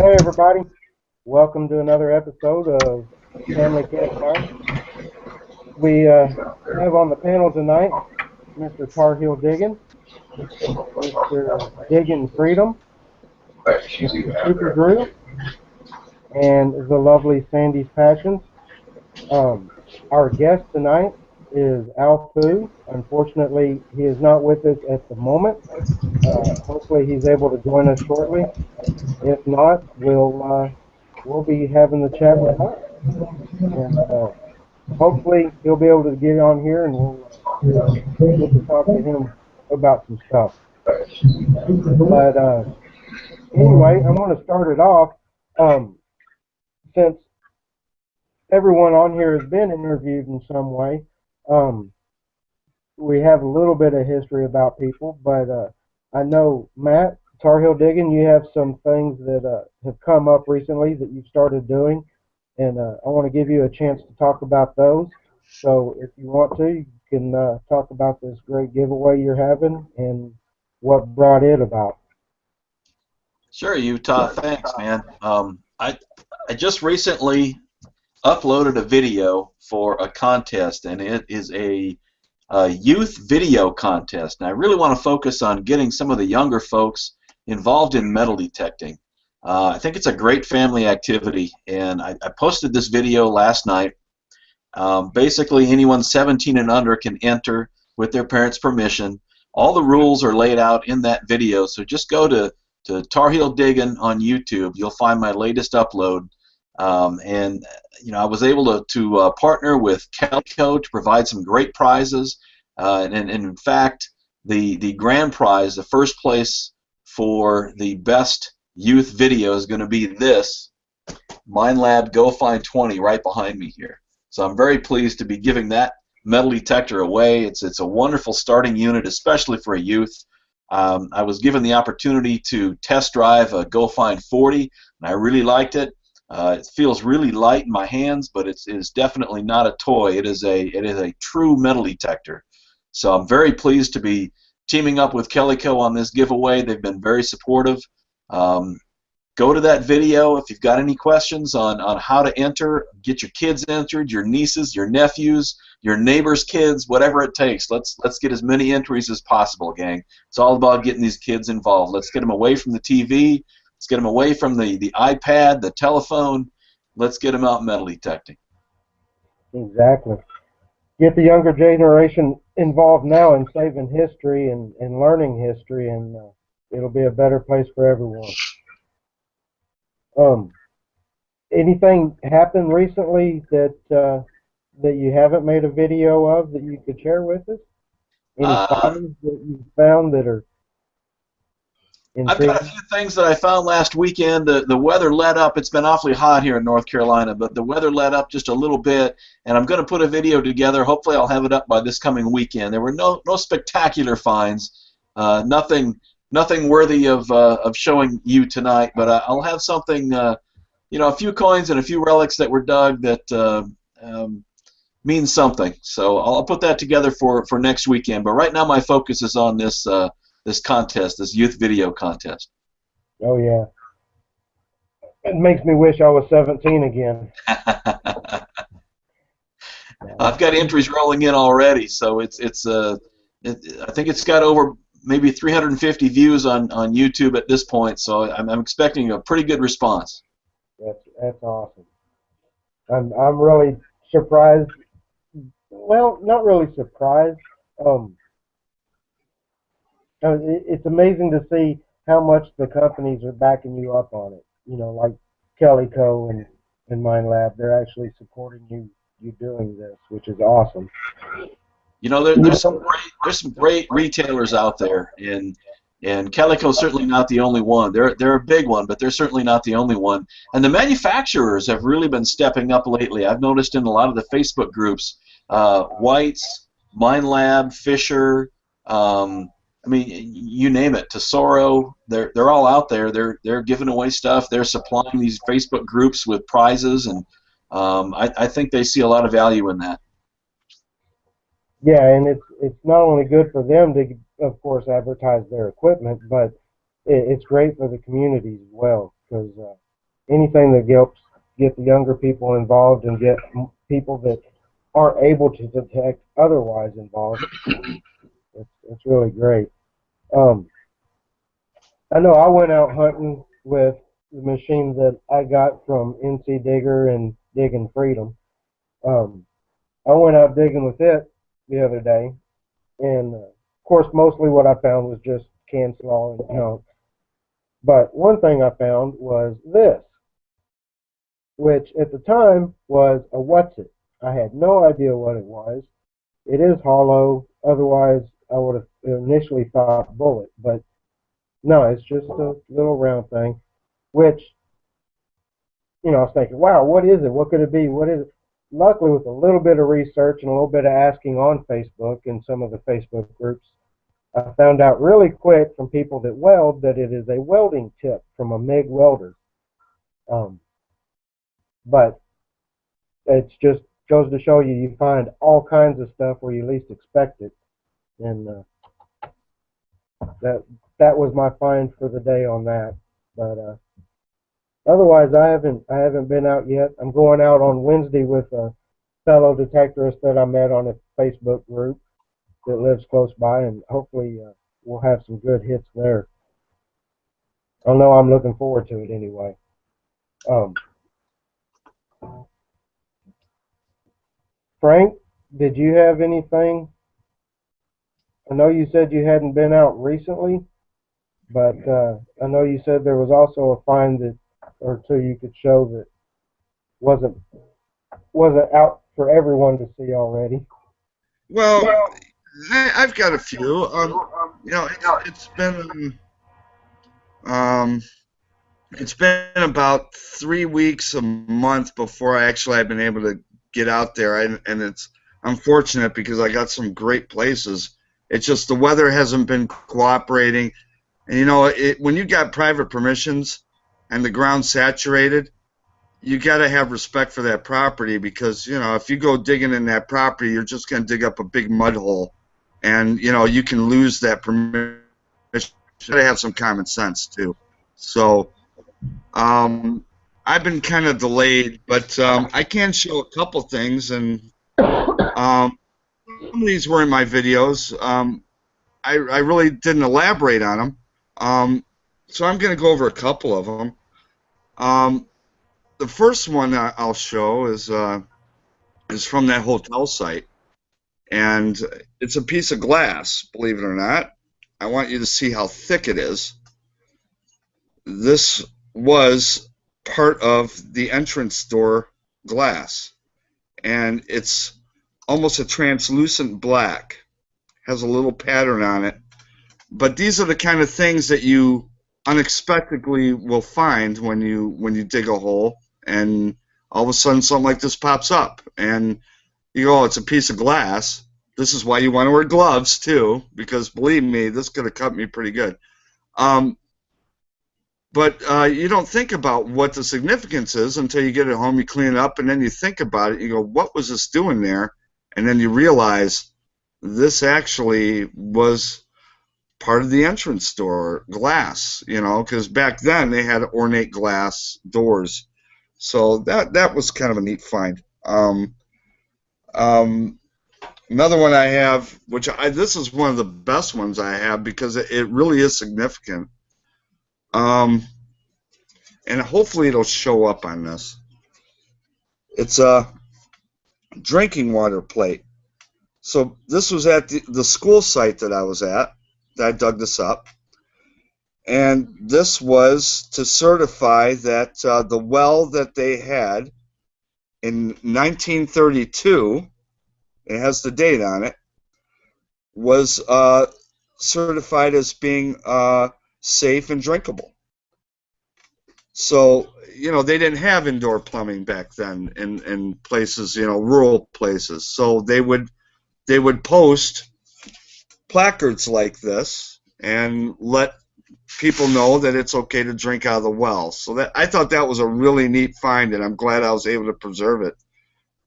Hey everybody, welcome to another episode of Family Campfire. We have on the panel tonight Mr. Tar Heel Diggin, Mr. Diggin Freedom, Mr. Super Drew, and the lovely Sandy's Passions. Our guest tonight is Al Fu. Unfortunately, he is not with us at the moment. Hopefully he's able to join us shortly. If not, we'll be having the chat with Al. And hopefully he'll be able to get on here and we'll get to talk to him about some stuff. But anyway, I'm going to start it off. Since everyone on here has been interviewed in some way, we have a little bit of history about people, but I know, Matt, Tar Heel Diggin, you have some things that have come up recently that you've started doing, and I want to give you a chance to talk about those. So if you want to, you can talk about this great giveaway you're having and what brought it about. Sure, Utah. Thanks, man. I just recently uploaded a video for a contest, and it is a youth video contest. And I really want to focus on getting some of the younger folks involved in metal detecting. I think it's a great family activity, and I posted this video last night. Basically, anyone 17 and under can enter with their parents' permission. All the rules are laid out in that video, so just go to Tar Heel Diggin on YouTube. You'll find my latest upload. And I was able to partner with Calico to provide some great prizes. And in fact, the grand prize, the first place for the best youth video, is going to be this MindLab Go Find 20 right behind me here. So I'm very pleased to be giving that metal detector away. It's a wonderful starting unit, especially for a youth. I was given the opportunity to test drive a Go Find 40, and I really liked it. It feels really light in my hands, but it's definitely not a toy. It is a true metal detector. So I'm very pleased to be teaming up with Calico on this giveaway. They've been very supportive. Go to that video if you've got any questions on how to enter. Get your kids entered, your nieces, your nephews, your neighbors' kids, whatever it takes. Let's get as many entries as possible, gang. It's all about getting these kids involved. Let's get them away from the TV. Let's get them away from the iPad, the telephone. Let's get them out metal detecting. Exactly. Get the younger generation involved now in saving history and learning history, and it'll be a better place for everyone. Anything happened recently that you haven't made a video of that you could share with us? Any finds that you found that are intriguing? I've got a few things that I found last weekend. The weather let up. It's been awfully hot here in North Carolina, but the weather let up just a little bit, and I'm going to put a video together. Hopefully I'll have it up by this coming weekend. There were no spectacular finds, nothing worthy of showing you tonight, but I'll have something, a few coins and a few relics that were dug that means something. So I'll put that together for next weekend. But right now my focus is on this contest, this youth video contest. Oh yeah, it makes me wish I was 17 again. I've got entries rolling in already, so I think it's got over maybe 350 views on YouTube at this point, so I'm expecting a pretty good response. That's awesome. I'm really surprised. Well, not really surprised. It's amazing to see how much the companies are backing you up on it. Like Calico and MindLab, they're actually supporting you doing this, which is awesome. There's some great retailers out there, and Calico's certainly not the only one. They're a big one, but they're certainly not the only one. And the manufacturers have really been stepping up lately. I've noticed in a lot of the Facebook groups, White's, MindLab, Fisher, you name it, Tesoro. They're all out there. They're giving away stuff. They're supplying these Facebook groups with prizes, and I think they see a lot of value in that. Yeah, and it's not only good for them to, of course, advertise their equipment, but it's great for the communities as well, because anything that helps get the younger people involved and get people that aren't able to detect otherwise involved. It's really great. Um, I know I went out hunting with the machine that I got from NC Digger and Digging Freedom. Um, I went out digging with it the other day, and of course, mostly what I found was just can slaw and junk. But one thing I found was this, which at the time was a what's it. I had no idea what it was. It is hollow. Otherwise, I would have initially thought bullet, but no, it's just a little round thing. Which I was thinking, wow, what is it? What could it be? What is it? Luckily, with a little bit of research and a little bit of asking on Facebook and some of the Facebook groups, I found out really quick from people that weld that it is a welding tip from a MIG welder. Um, but it's just goes to show you, you find all kinds of stuff where you least expect it, and that that was my find for the day on that. But otherwise, I haven't been out yet. I'm going out on Wednesday with a fellow detectorist that I met on a Facebook group that lives close by, and hopefully we'll have some good hits there. I know I'm looking forward to it anyway. Um, Frank, did you have anything? I know you said you hadn't been out recently, but I know you said there was also a find that or two you could show that wasn't wasn't out for everyone to see already. Well, I've got a few. Um, it's been about 3 weeks, a month before I actually have been able to get out there, and it's unfortunate because I got some great places. It's just the weather hasn't been cooperating, and when you got private permissions and the ground's saturated, you got to have respect for that property because if you go digging in that property, you're just going to dig up a big mud hole, and you can lose that permission. You got to have some common sense too. So um, I've been kind of delayed, but I can show a couple things, and some of these were in my videos. I really didn't elaborate on them, so I'm going to go over a couple of them. The first one I'll show is from that hotel site, and it's a piece of glass, believe it or not. I want you to see how thick it is. This was part of the entrance door glass, and it's almost a translucent black, has a little pattern on it. But these are the kind of things that you unexpectedly will find when you dig a hole, and all of a sudden something like this pops up, and you go, oh, it's a piece of glass. This is why you want to wear gloves too, because believe me, this could have cut me pretty good. But you don't think about what the significance is until you get it home, you clean it up, and then you think about it. You go, what was this doing there? And then you realize this actually was part of the entrance door glass, because back then they had ornate glass doors. So that was kind of a neat find. Another one I have, this is one of the best ones I have because it really is significant. And hopefully it'll show up on this. It's a drinking water plate. So this was at the school site that I was at, that I dug this up. And this was to certify that the well that they had in 1932, it has the date on it, was certified as being safe and drinkable. So, they didn't have indoor plumbing back then in places, rural places. So they would post placards like this and let people know that it's okay to drink out of the well. So I thought that was a really neat find, and I'm glad I was able to preserve it.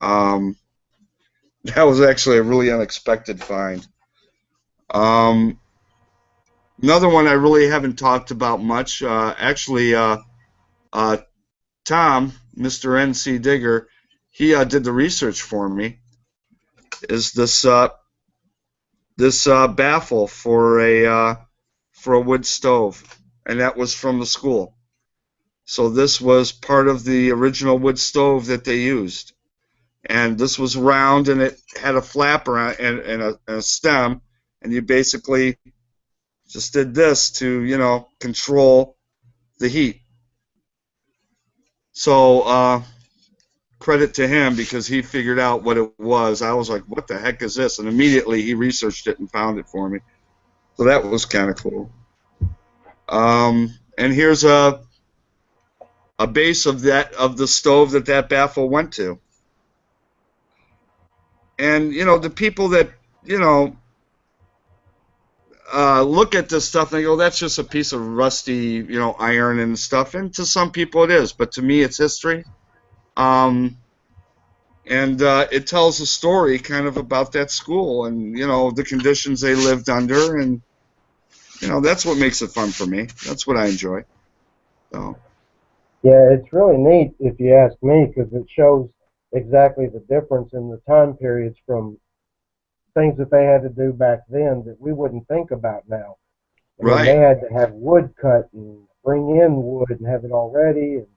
That was actually a really unexpected find. Another one I really haven't talked about much. Tom, Mr. NC Digger, he did the research for me. Is this baffle for a wood stove, and that was from the school. So this was part of the original wood stove that they used, and this was round and it had a flap around and a stem, and you basically just did this to control the heat. So credit to him because he figured out what it was. I was like, what the heck is this? And immediately he researched it and found it for me. So that was kind of cool. And here's a base of the stove that baffle went to. And the people that look at this stuff and they go, that's just a piece of rusty iron and stuff. And to some people it is, but to me it's history. And it tells a story kind of about that school and the conditions they lived under, and that's what makes it fun for me. That's what I enjoy. So. Yeah, it's really neat if you ask me, because it shows exactly the difference in the time periods from things that they had to do back then that we wouldn't think about now. I mean, Right. They had to have wood cut and bring in wood and have it all ready and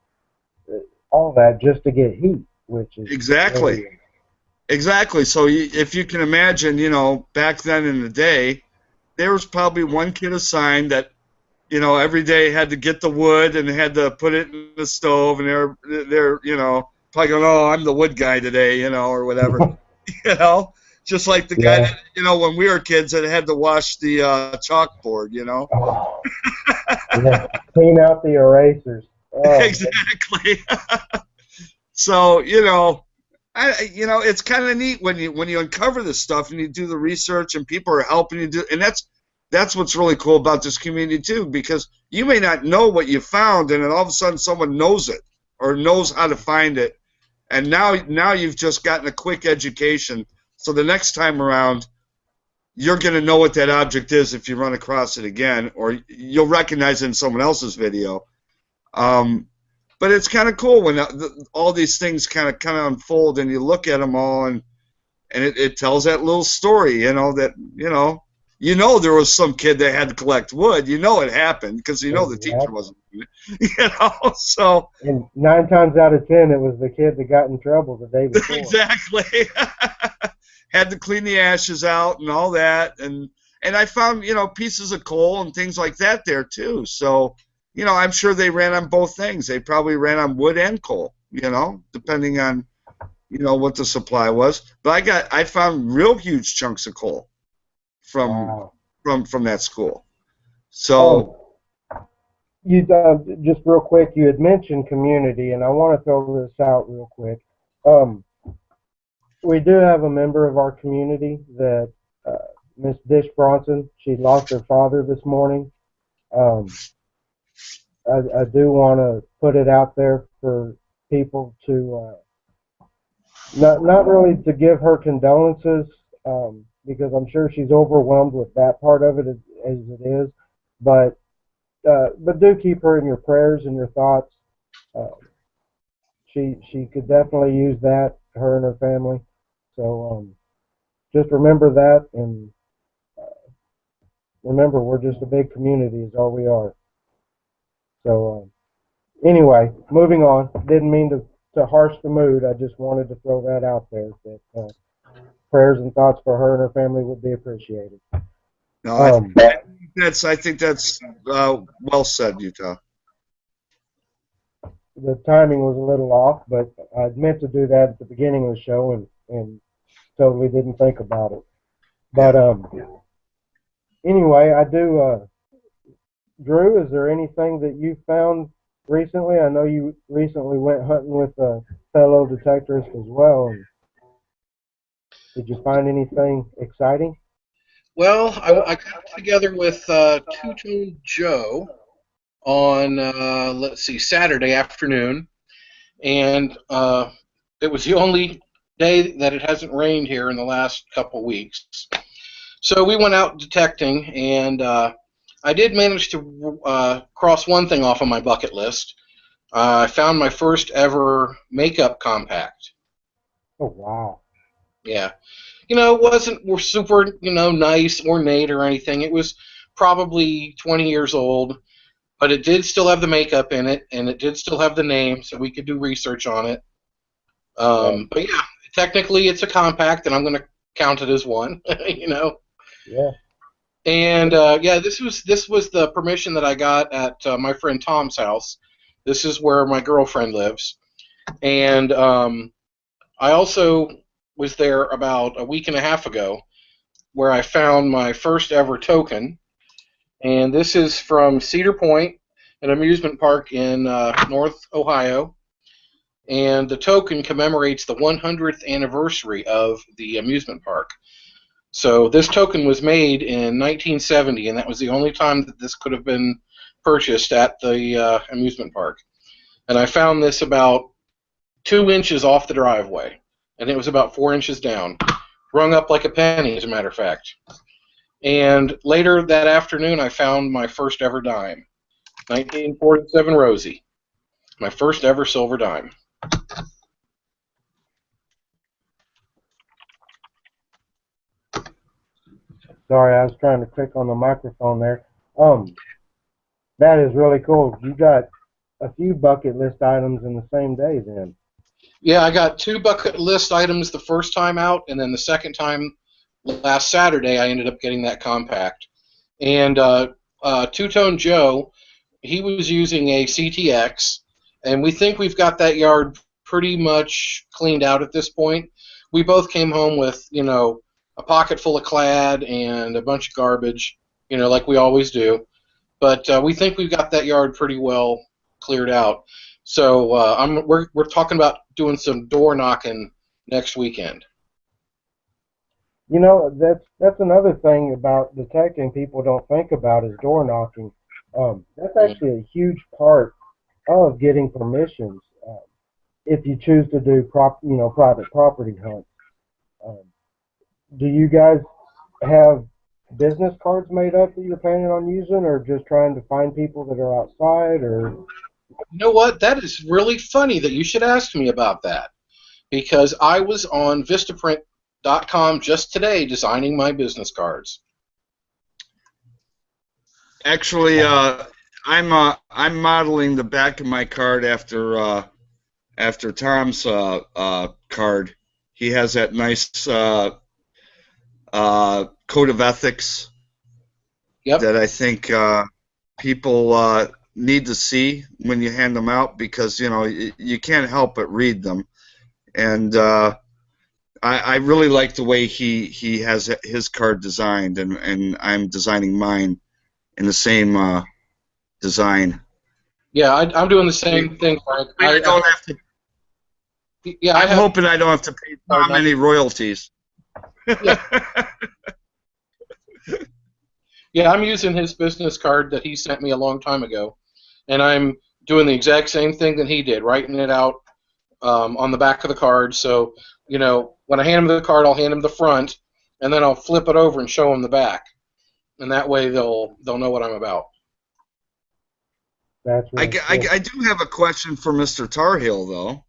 all that just to get heat, which is Exactly. really, Exactly. So if you can imagine, back then in the day, there was probably one kid assigned that, every day had to get the wood and had to put it in the stove, and they're probably going, oh, I'm the wood guy today, or whatever, just like the guy Yeah. that, when we were kids that had to wash the chalkboard, Oh, yeah. Clean out the erasers. Oh, Exactly. So, it's kind of neat when you uncover this stuff and you do the research and people are helping you do, and that's what's really cool about this community too, because you may not know what you found, and then all of a sudden someone knows it or knows how to find it, and now you've just gotten a quick education. So the next time around, you're going to know what that object is if you run across it again, or you'll recognize it in someone else's video. But it's kind of cool when all these things kind of unfold and you look at them all, and it tells that little story, that there was some kid that had to collect wood. It happened because the teacher wasn't doing it, so. And 9 times out of 10, it was the kid that got in trouble the day before. Exactly. Had to clean the ashes out and all that, and I found pieces of coal and things like that there too. So I'm sure they ran on both things. They probably ran on wood and coal, depending on what the supply was. But I found real huge chunks of coal from that school. So you just real quick, you had mentioned community, and I want to throw this out real quick. We do have a member of our community that Miss Dish Bronson. She lost her father this morning. I do want to put it out there for people to not really to give her condolences, because I'm sure she's overwhelmed with that part of it as it is, but do keep her in your prayers and your thoughts. She could definitely use that, her and her family. So just remember that, and remember, we're just a big community is all we are. So anyway, moving on. Didn't mean to harsh the mood. I just wanted to throw that out there, that prayers and thoughts for her and her family would be appreciated. No, I think that's well said, Utah. The timing was a little off, but I meant to do that at the beginning of the show and totally didn't think about it. But anyway, I do. Drew, is there anything that you found recently? I know you recently went hunting with a fellow detectorist as well. Did you find anything exciting? Well, I got together with Two-Tone Joe on, let's see, Saturday afternoon, and it was the only day that it hasn't rained here in the last couple weeks. So we went out detecting, and I did manage to cross one thing off on my bucket list. I found my first ever makeup compact. Oh wow. Yeah. It wasn't super, nice, ornate or anything. It was probably 20 years old, but it did still have the makeup in it, and it did still have the name, so we could do research on it. Right. But yeah, technically it's a compact, and I'm going to count it as one. you know. Yeah. And yeah, this was the permission that I got at my friend Tom's house. This is where my girlfriend lives, and I also was there about a week and a half ago, where I found my first ever token, and this is from Cedar Point, an amusement park in North Ohio. And the token commemorates the 100th anniversary of the amusement park. So this token was made in 1970, and that was the only time that this could have been purchased at the amusement park. And I found this about 2 inches off the driveway, and it was about 4 inches down, rung up like a penny, as a matter of fact. And later that afternoon, I found my first ever dime, 1947 Rosie, my first ever silver dime. Sorry, I was trying to click on the microphone there. Um, that is really cool. You got a few bucket list items in the same day then. Yeah, I got 2 bucket list items the first time out, and then the second time last Saturday, I ended up getting that compact. And Two-Tone Joe, he was using a CTX, and we think we've got that yard pretty much cleaned out at this point. We both came home with, a pocket full of clad and a bunch of garbage, like we always do. But we think we've got that yard pretty well cleared out. So we're talking about doing some door knocking next weekend. That's another thing about detecting people don't think about is door knocking. That's actually a huge part of getting permissions if you choose to do private property hunts. Um, do you guys have business cards made up that you're planning on using, or just trying to find people that are outside, or? You know what? That is really funny that you should ask me about that, because I was on Vistaprint.com just today designing my business cards. Actually, I'm modeling the back of my card after Tom's card. He has that nice code of ethics Yep. that I think people need to see when you hand them out, because you can't help but read them. And I really like the way he has his card designed, and I'm designing mine in the same design. Yeah, I'm doing the same thing, Frank. I don't have to. Yeah, I'm hoping I don't have to pay Tom any royalties. Yeah. Yeah, I'm using his business card that he sent me a long time ago, and I'm doing the exact same thing that he did, writing it out on the back of the card. So, when I hand him the card, I'll hand him the front, and then I'll flip it over and show him the back, and that way they'll know what I'm about. That's really cool. I do have a question for Mr. Tarhill, though.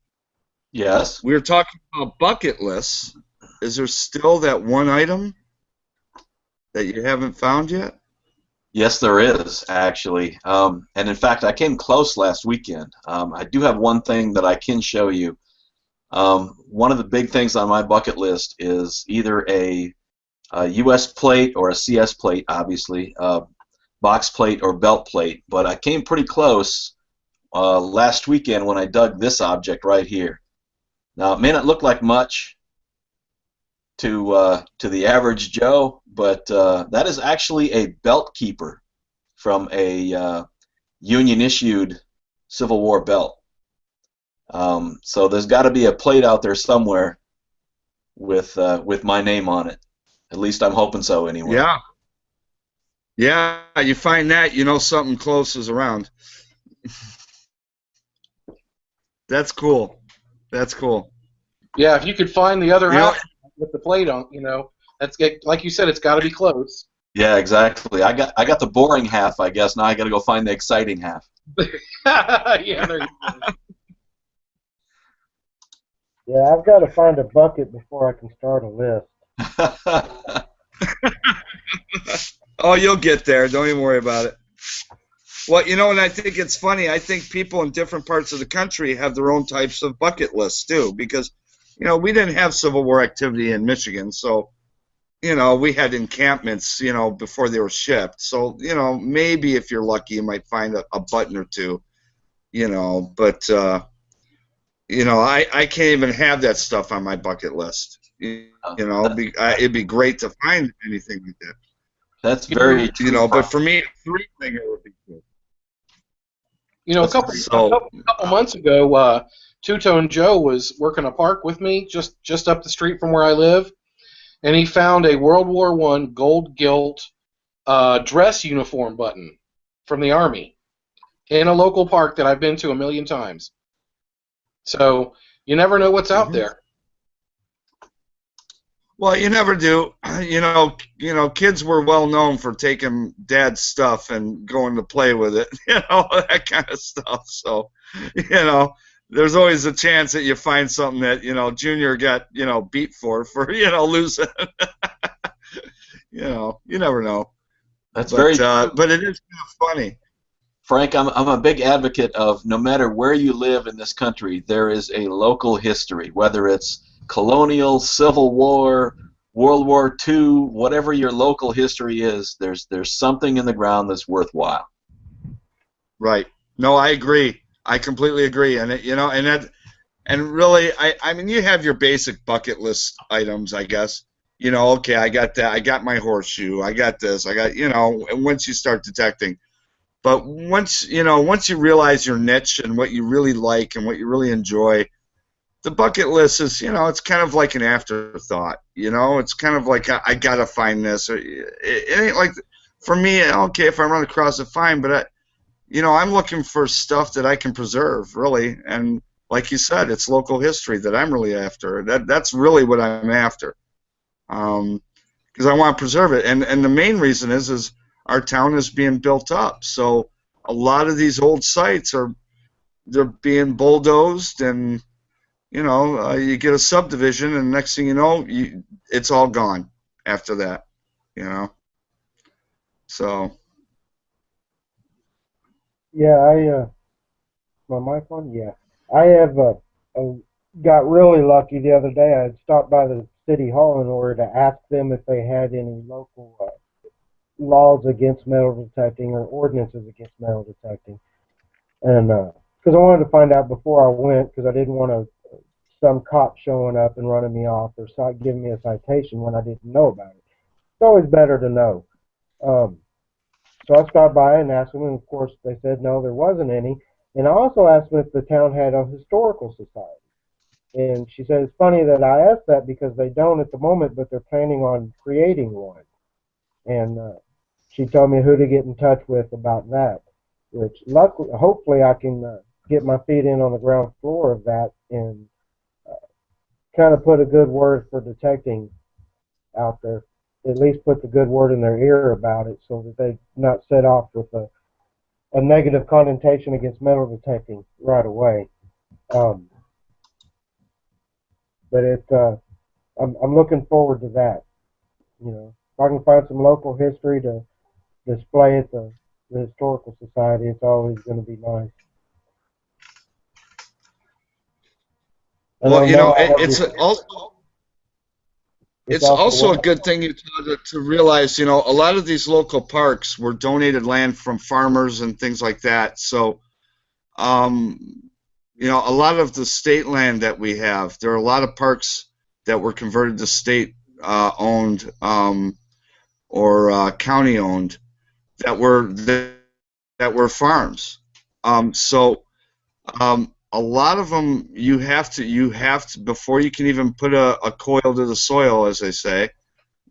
Yes. We were talking about bucket lists. Is there still that one item that you haven't found yet? Yes, there is, actually. And in fact, I came close last weekend. I do have one thing that I can show you. One of the big things on my bucket list is either a US plate or a CS plate, obviously, box plate or belt plate. But I came pretty close last weekend when I dug this object right here. Now, it may not look like much to the average Joe, but that is actually a belt keeper from a Union-issued Civil War belt. So there's got to be a plate out there somewhere with my name on it. At least I'm hoping so, anyway. Yeah. Yeah, you find that, something close is around. That's cool. That's cool. Yeah, if you could find the other half with the plate on, like you said, it's got to be close. Yeah, exactly. I got the boring half, I guess. Now I got to go find the exciting half. Yeah, there you go. Yeah, I've got to find a bucket before I can start a list. Oh, you'll get there. Don't even worry about it. Well, and I think it's funny. I think people in different parts of the country have their own types of bucket lists too, because, we didn't have Civil War activity in Michigan, so we had encampments, before they were shipped. So, maybe if you're lucky, you might find a button or two, but I can't even have that stuff on my bucket list. It'd be great to find anything like that. That's You know, very true. But for me, three finger would be good. a That's couple very a So, couple months ago, Two-Tone Joe was working a park with me just up the street from where I live, and he found a World War One gold gilt dress uniform button from the Army in a local park that I've been to a million times. So you never know what's out mhm. there. Well, you never do. Kids were well known for taking dad's stuff and going to play with it, that kind of stuff. So, you know, there's always a chance that you find something that, Junior got, beat for, losing. You never know. that's But very true. but it is kind of funny. Frank, I'm a big advocate of no matter where you live in this country, there is a local history, whether it's colonial, Civil War, World War II, whatever your local history is, there's something in the ground that's worthwhile. Right. No, I agree. I completely agree. And and really, I mean, you have your basic bucket list items, I guess. Okay, I got that. I got my horseshoe. I got this. I got, and once you start detecting. But once you realize your niche and what you really like and what you really enjoy, the bucket list is, it's kind of like an afterthought. It's kind of like I gotta find this. It ain't like, for me, okay, if I run across it, fine. But I'm looking for stuff that I can preserve, really. And like you said, it's local history that I'm really after. That's really what I'm after. Because I want to preserve it. And the main reason is our town is being built up. So a lot of these old sites they're being bulldozed, and you get a subdivision, and next thing you know, it's all gone after that. You know, so Yeah, my mic on? Yeah. I have uh, got really lucky the other day. I had stopped by the city hall in order to ask them if they had any local laws against metal detecting or ordinances against metal detecting. And because I wanted to find out before I went, because I didn't want some cop showing up and running me off or giving me a citation when I didn't know about it. It's always better to know. Um, so I stopped by and asked them, and of course they said no, there wasn't any. And I also asked them if the town had a historical society. And she said it's funny that I asked that because they don't at the moment, but they're planning on creating one. And she told me who to get in touch with about that. Which luckily, hopefully, I can get my feet in on the ground floor of that and kind of put a good word for detecting out there. At least put the good word in their ear about it, so that they not set off with a negative connotation against metal detecting right away. Um, but I'm looking forward to that. If I can find some local history to display at the historical society, it's always going to be nice. I well, don't know. It's it's also also a what. good thing to realize, a lot of these local parks were donated land from farmers and things like that. So, um, a lot of the state land that we have, there are a lot of parks that were converted to state owned, or county owned, that were farms. So a lot of them, you have to before you can even put a coil to the soil, as they say.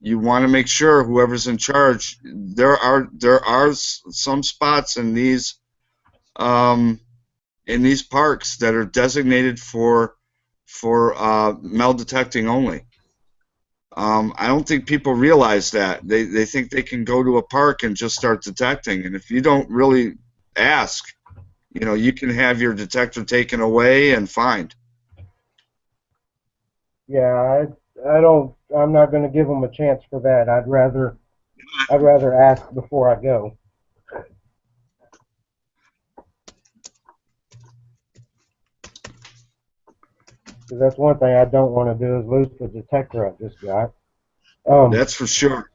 You want to make sure whoever's in charge. There are some spots in these parks that are designated for metal detecting only. I don't think people realize that. They think they can go to a park and just start detecting, and if you don't really ask, you can have your detector taken away and fined. Yeah, I'm not going to give them a chance for that. I'd rather ask before I go. Because that's one thing I don't want to do is lose the detector I just got. That's for sure.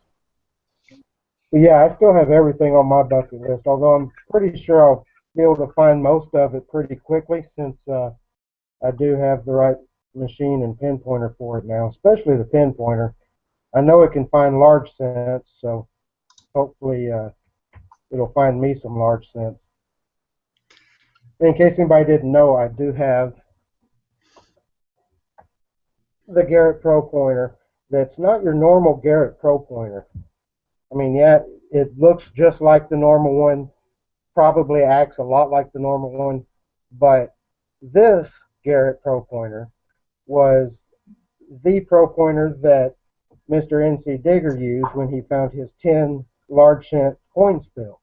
But yeah, I still have everything on my bucket list, although I'm pretty sure I'll be able to find most of it pretty quickly since I do have the right machine and pinpointer for it now, especially the pinpointer. I know it can find large scents, so hopefully it'll find me some large scents. In case anybody didn't know, I do have the Garrett Pro pointer. That's not your normal Garrett Pro pointer. I mean, yeah, it looks just like the normal one, probably acts a lot like the normal one, but this Garrett Pro pointer was the Pro pointer that Mr. NC Digger used when he found his 10 large cent coin spill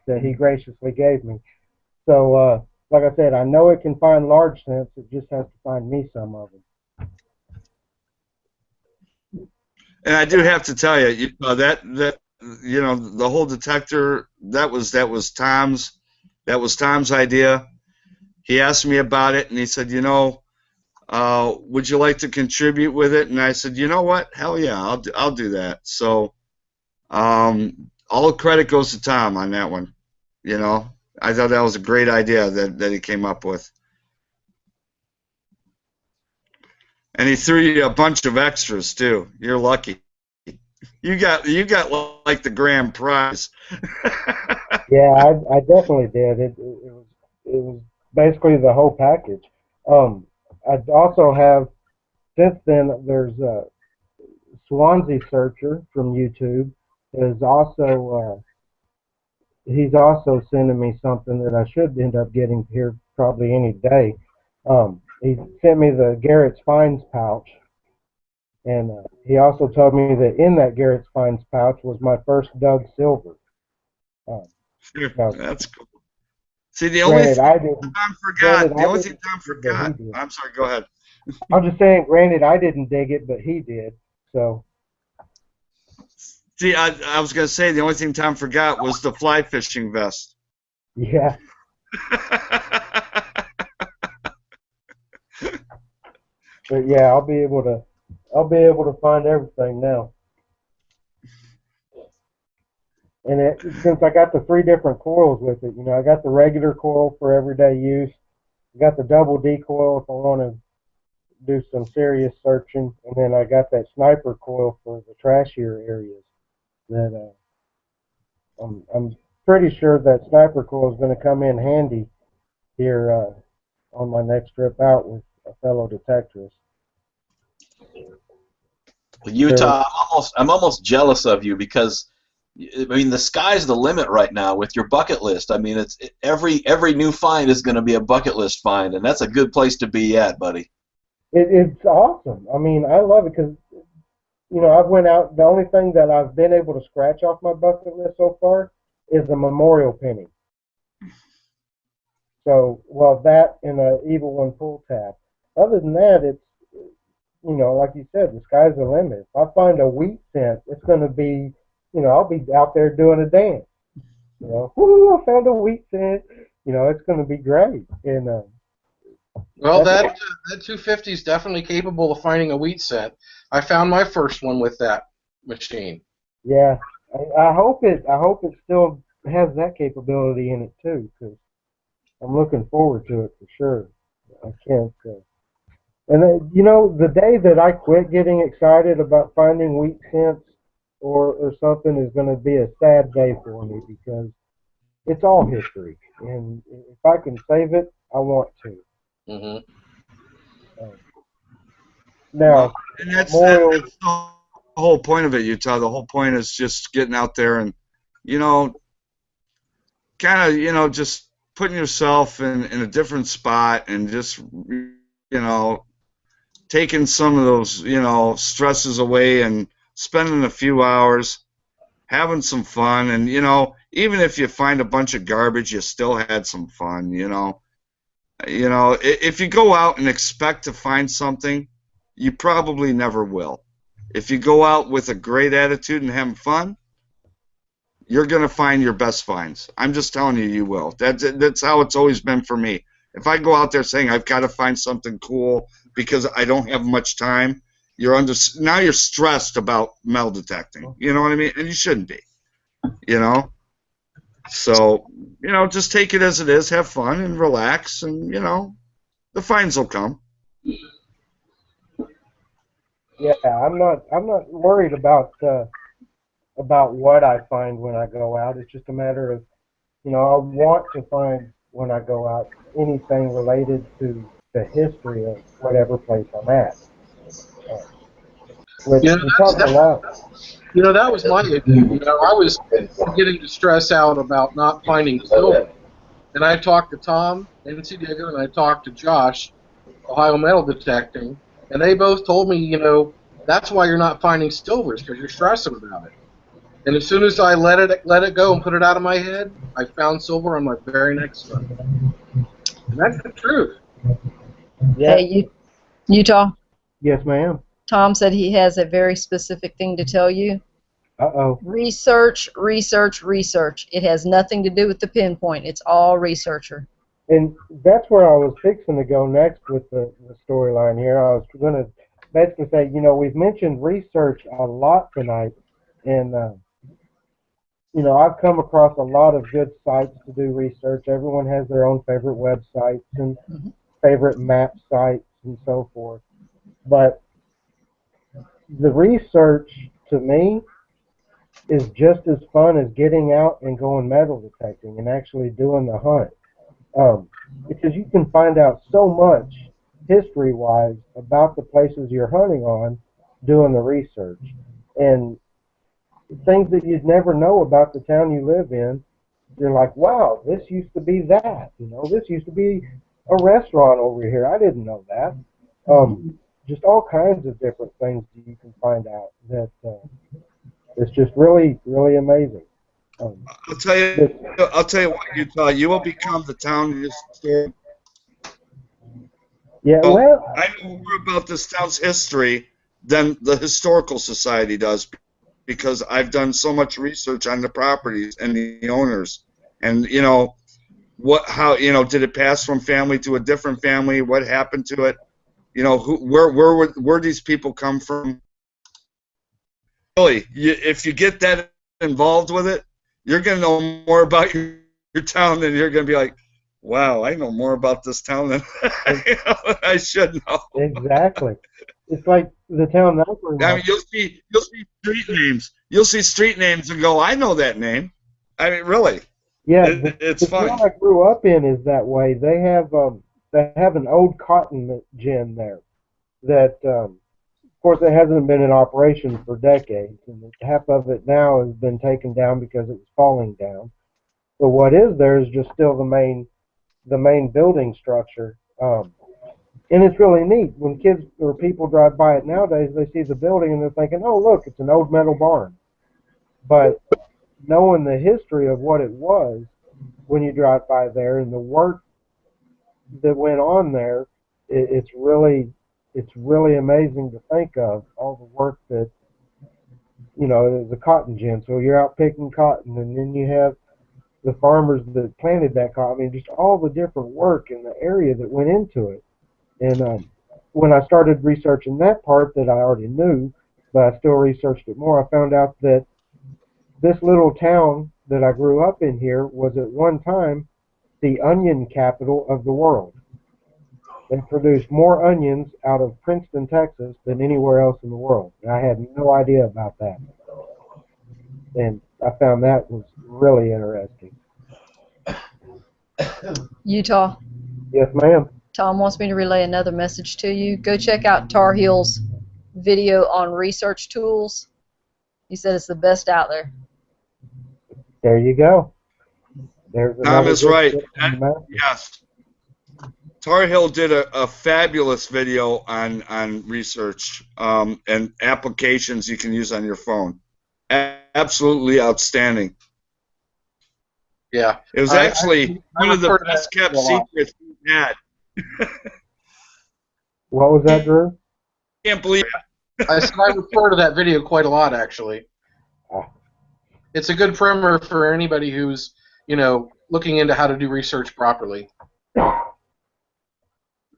that he graciously gave me. So, like I said, I know it can find large cents. It just has to find me some of them. And I do have to tell you, the whole detector, that was Tom's idea. He asked me about it, and he said, would you like to contribute with it? And I said, you know what? Hell yeah, I'll do that. So, all the credit goes to Tom on that one. I thought that was a great idea that he came up with. And he threw you a bunch of extras too. You're lucky. You got like the grand prize. Yeah, I definitely did. It was basically the whole package. I also have since then there's a Swansea Searcher from YouTube is also he's also sending me something that I should end up getting here probably any day. He sent me the Garrett's Finds pouch, and he also told me that in that Garrett's Finds pouch was my first Doug Silver. Sure, Now, that's cool. See, the only granted, thing I didn't. Tom Granted, forgot. The I only didn't thing Tom dig it, but he forgot. did. I'm sorry. Go ahead. I'm just saying. Granted, I didn't dig it, but he did. So See, I was gonna say the only thing Tom forgot was the fly fishing vest. yeah. But yeah, I'll be able to find everything now. And since I got the 3 different coils with it, I got the regular coil for everyday use. I got the double D coil if I want to do some serious searching, and then I got that sniper coil for the trashier areas. That I'm pretty sure that sniper coil is going to come in handy here on my next trip out with a fellow detectorist. Well, Utah, I'm almost jealous of you because, I mean, the sky's the limit right now with your bucket list. I mean, every new find is going to be a bucket list find, and that's a good place to be at, buddy. It's awesome. I mean, I love it because I've went out. The only thing that I've been able to scratch off my bucket list so far is a memorial penny. So, well, that and a Evil One pull tab. Other than that, it's like you said, the sky's the limit. If I find a wheat scent, it's going to be, I'll be out there doing a dance. Whoo, I found a wheat scent. It's going to be great. And Well, that 250 is definitely capable of finding a wheat scent. I found my first one with that machine. yeah, I hope it still has that capability in it too, because I'm looking forward to it for sure. I can't. And the day that I quit getting excited about finding wheat scents or something is going to be a sad day for me because it's all history, and if I can save it, I want to. Mm-hmm. Now, Well, and that's the whole point of it, Utah. The whole point is just getting out there and, kind of, just putting yourself in a different spot and just, taking some of those, stresses away and spending a few hours having some fun. And, even if you find a bunch of garbage, you still had some fun, If you go out and expect to find something, you probably never will. If you go out with a great attitude and having fun, you're going to find your best finds. I'm just telling you, you will. That's how it's always been for me. If I go out there saying I've got to find something cool because I don't have much time, now you're stressed about metal detecting. You know what I mean? And you shouldn't be. So, just take it as it is, have fun and relax, and the finds will come. Yeah, I'm not worried about what I find when I go out. It's just a matter of, I want to find when I go out anything related to the history of whatever place I'm at. Which Yeah, we talk a lot. that was my issue. I was getting to stress out about not finding silver. And I talked to Tom, NC Digger, and I talked to Josh, Ohio Metal Detecting, and they both told me, that's why you're not finding silvers, because you're stressing about it. And as soon as I let it go and put it out of my head, I found silver on my very next hunt. And that's the truth. Yeah. Hey, Utah. Yes, ma'am. Tom said he has a very specific thing to tell you. Uh-oh. Research, research, research. It has nothing to do with the pinpoint. It's all researcher. And that's where I was fixing to go next with the storyline here. I was going to basically say, we've mentioned research a lot tonight, and I've come across a lot of good sites to do research. Everyone has their own favorite websites and favorite map sites and so forth. But the research, to me, is just as fun as getting out and going metal detecting and actually doing the hunt. Because you can find out so much history-wise about the places you're hunting on doing the research. And things that you'd never know about the town you live in, you're like, wow, this used to be that. This used to be a restaurant over here. I didn't know that. Just all kinds of different things that you can find out that it's just really, really amazing. I'll tell you what, Utah, you will become the town historian. Yeah, well, I know more about this town's history than the Historical Society does, because I've done so much research on the properties and the owners, and how did it pass from family to a different family? What happened to it? Where these people come from? Really, if you get that involved with it, you're going to know more about your town than you're going to be like, wow, I know more about this town than I should know. Exactly. It's like the town that I mean, you'll see street names. You'll see street names and go, I know that name. I mean, really. Yeah, it's the fun. town I grew up in is that way. They have an old cotton gin there that, of course, it hasn't been in operation for decades, and half of it now has been taken down because it was falling down. But what is there is just still the main building structure. And it's really neat. When kids or people drive by it nowadays, they see the building and they're thinking, oh, look, it's an old metal barn. But knowing the history of what it was when you drive by there and the work that went on there, it's really amazing to think of all the work that, the cotton gin. So you're out picking cotton, and then you have the farmers that planted that cotton. I mean, just all the different work in the area that went into it. And when I started researching that part that I already knew, but I still researched it more, I found out that this little town that I grew up in here was at one time the onion capital of the world. They produced more onions out of Princeton, Texas than anywhere else in the world. And I had no idea about that. And I found that was really interesting. Utah. Yes, ma'am. Tom wants me to relay another message to you. Go check out Tar Heel's video on research tools. He said it's the best out there. There you go. There's Tom is right. Yes. Tar Heel did a fabulous video on research and applications you can use on your phone. Absolutely outstanding. Yeah. It was actually I one of the refer to that best kept a lot. secrets we had. What was that, Drew? Can't believe I said I refer to that video quite a lot, actually. Ah. It's a good primer for anybody who's, looking into how to do research properly.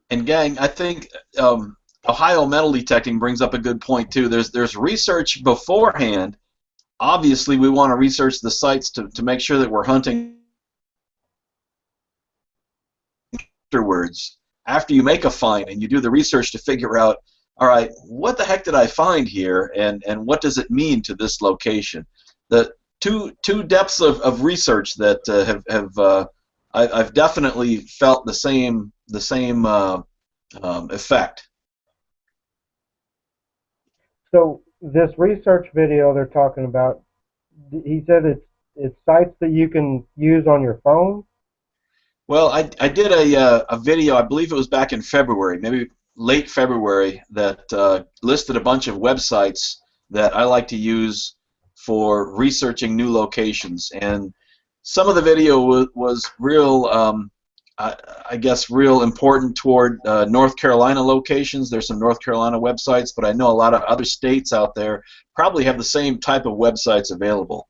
And gang, I think Ohio metal detecting brings up a good point too. There's research beforehand. Obviously, we want to research the sites to make sure that we're hunting afterwards. After you make a find and you do the research to figure out, all right, what the heck did I find here, and what does it mean to this location? The two depths of research that I've definitely felt the same effect. So this research video they're talking about, he said it's sites that you can use on your phone. Well, I did a video, I believe it was back in February, maybe late February, that listed a bunch of websites that I like to use for researching new locations. And some of the video was real, I guess, real important toward North Carolina locations. There's some North Carolina websites, but I know a lot of other states out there probably have the same type of websites available.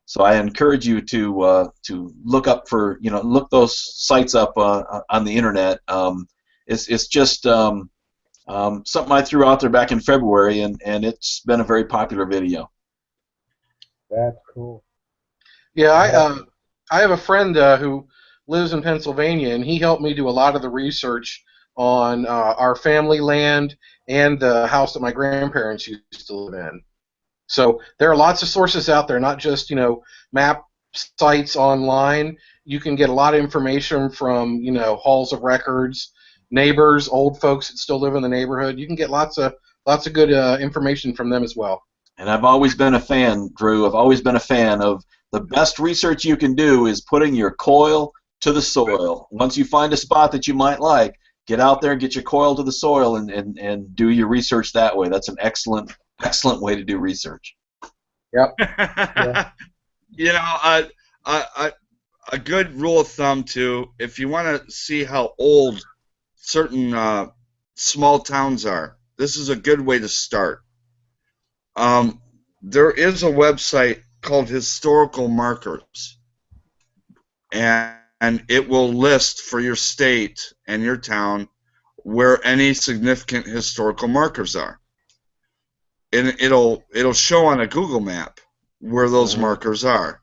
So I encourage you to look up for, look those sites up on the internet. It's just something I threw out there back in February, and it's been a very popular video. That's cool. Yeah, I have a friend who lives in Pennsylvania, and he helped me do a lot of the research on our family land and the house that my grandparents used to live in. So there are lots of sources out there, not just map sites online. You can get a lot of information from halls of records, neighbors, old folks that still live in the neighborhood. You can get lots of good information from them as well. And I've always been a fan, Drew. I've always been a fan of the best research you can do is putting your coil to the soil. Once you find a spot that you might like, get out there and get your coil to the soil and do your research that way. That's an excellent way to do research. Yep. Yeah. A good rule of thumb too, if you want to see how old certain small towns are, this is a good way to start. There is a website called Historical Markers, and it will list for your state and your town where any significant historical markers are. And it'll show on a Google map where those markers are.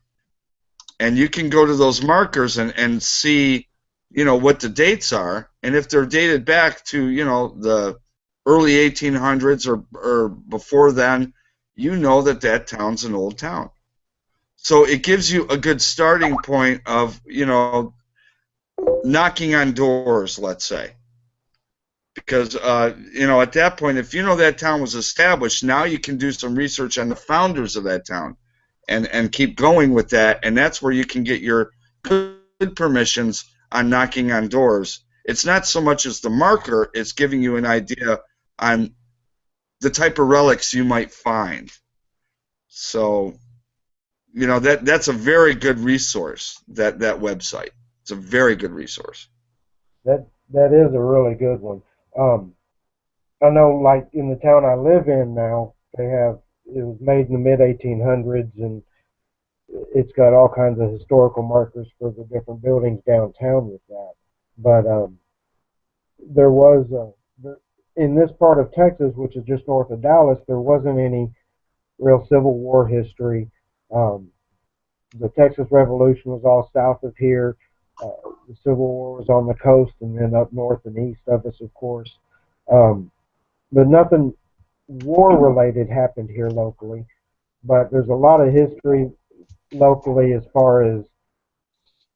And you can go to those markers and see, what the dates are. And if they're dated back to, the early 1800s or before then, that town's an old town. So it gives you a good starting point of, knocking on doors, let's say. Because, at that point, if that town was established, now you can do some research on the founders of that town and keep going with that. And that's where you can get your good permissions on knocking on doors. It's not so much as the marker, it's giving you an idea on the type of relics you might find. So, that's a very good resource, that website. It's a very good resource. That is a really good one. I know, like in the town I live in now, it was made in the mid-1800s, and it's got all kinds of historical markers for the different buildings downtown with that. But there was, in this part of Texas, which is just north of Dallas, there wasn't any real Civil War history. The Texas Revolution was all south of here. The Civil War was on the coast and then up north and east of us, of course. But nothing war-related happened here locally. But there's a lot of history locally as far as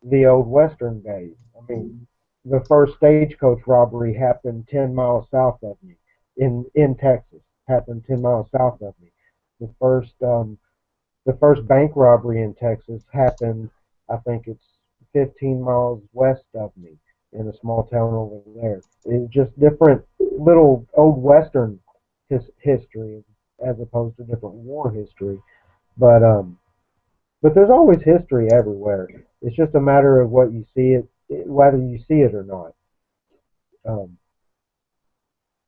the old Western days. I mean, the first stagecoach robbery happened 10 miles south of me in Texas. Happened 10 miles south of me. The first bank robbery in Texas happened, I think it's 15 miles west of me in a small town over there. It's just different little old Western history as opposed to different war history. But there's always history everywhere. It's just a matter of what you see whether you see it or not. Um,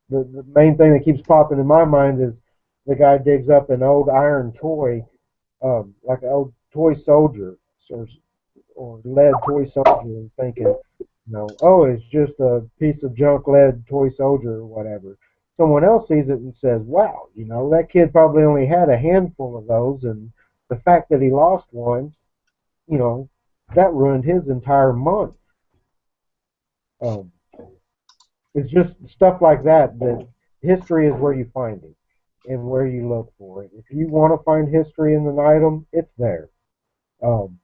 the main thing that keeps popping in my mind is the guy digs up an old iron toy, like an old toy soldier or lead toy soldier, and thinking, oh, it's just a piece of junk lead toy soldier or whatever. Someone else sees it and says, wow, that kid probably only had a handful of those, and the fact that he lost one, that ruined his entire month. Um, it's just stuff like that history is where you find it and where you look for it. If you want to find history in an item, it's there. Um,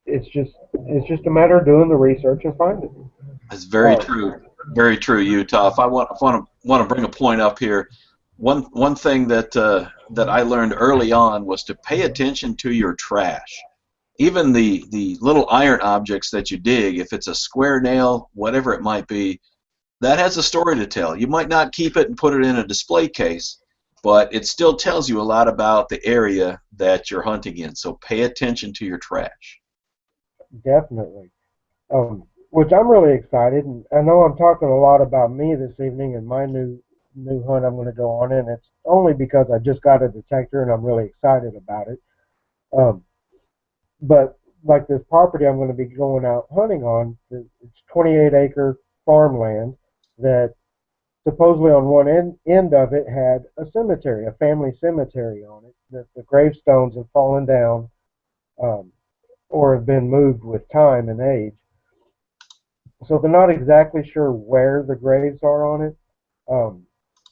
it's just a matter of doing the research and finding it. That's very true. Very true, Utah. If I want to bring a point up here, one thing that I learned early on was to pay attention to your trash. Even the little iron objects that you dig, if it's a square nail, whatever it might be, that has a story to tell. You might not keep it and put it in a display case, but it still tells you a lot about the area that you're hunting in. So pay attention to your trash. Definitely. Which I'm really excited, and I know I'm talking a lot about me this evening and my new hunt I'm going to go on, and it's only because I just got a detector and I'm really excited about it. But like this property I'm going to be going out hunting on, it's 28-acre farmland that supposedly on one end of it had a cemetery, a family cemetery on it, that the gravestones have fallen down or have been moved with time and age. So they're not exactly sure where the graves are on it. So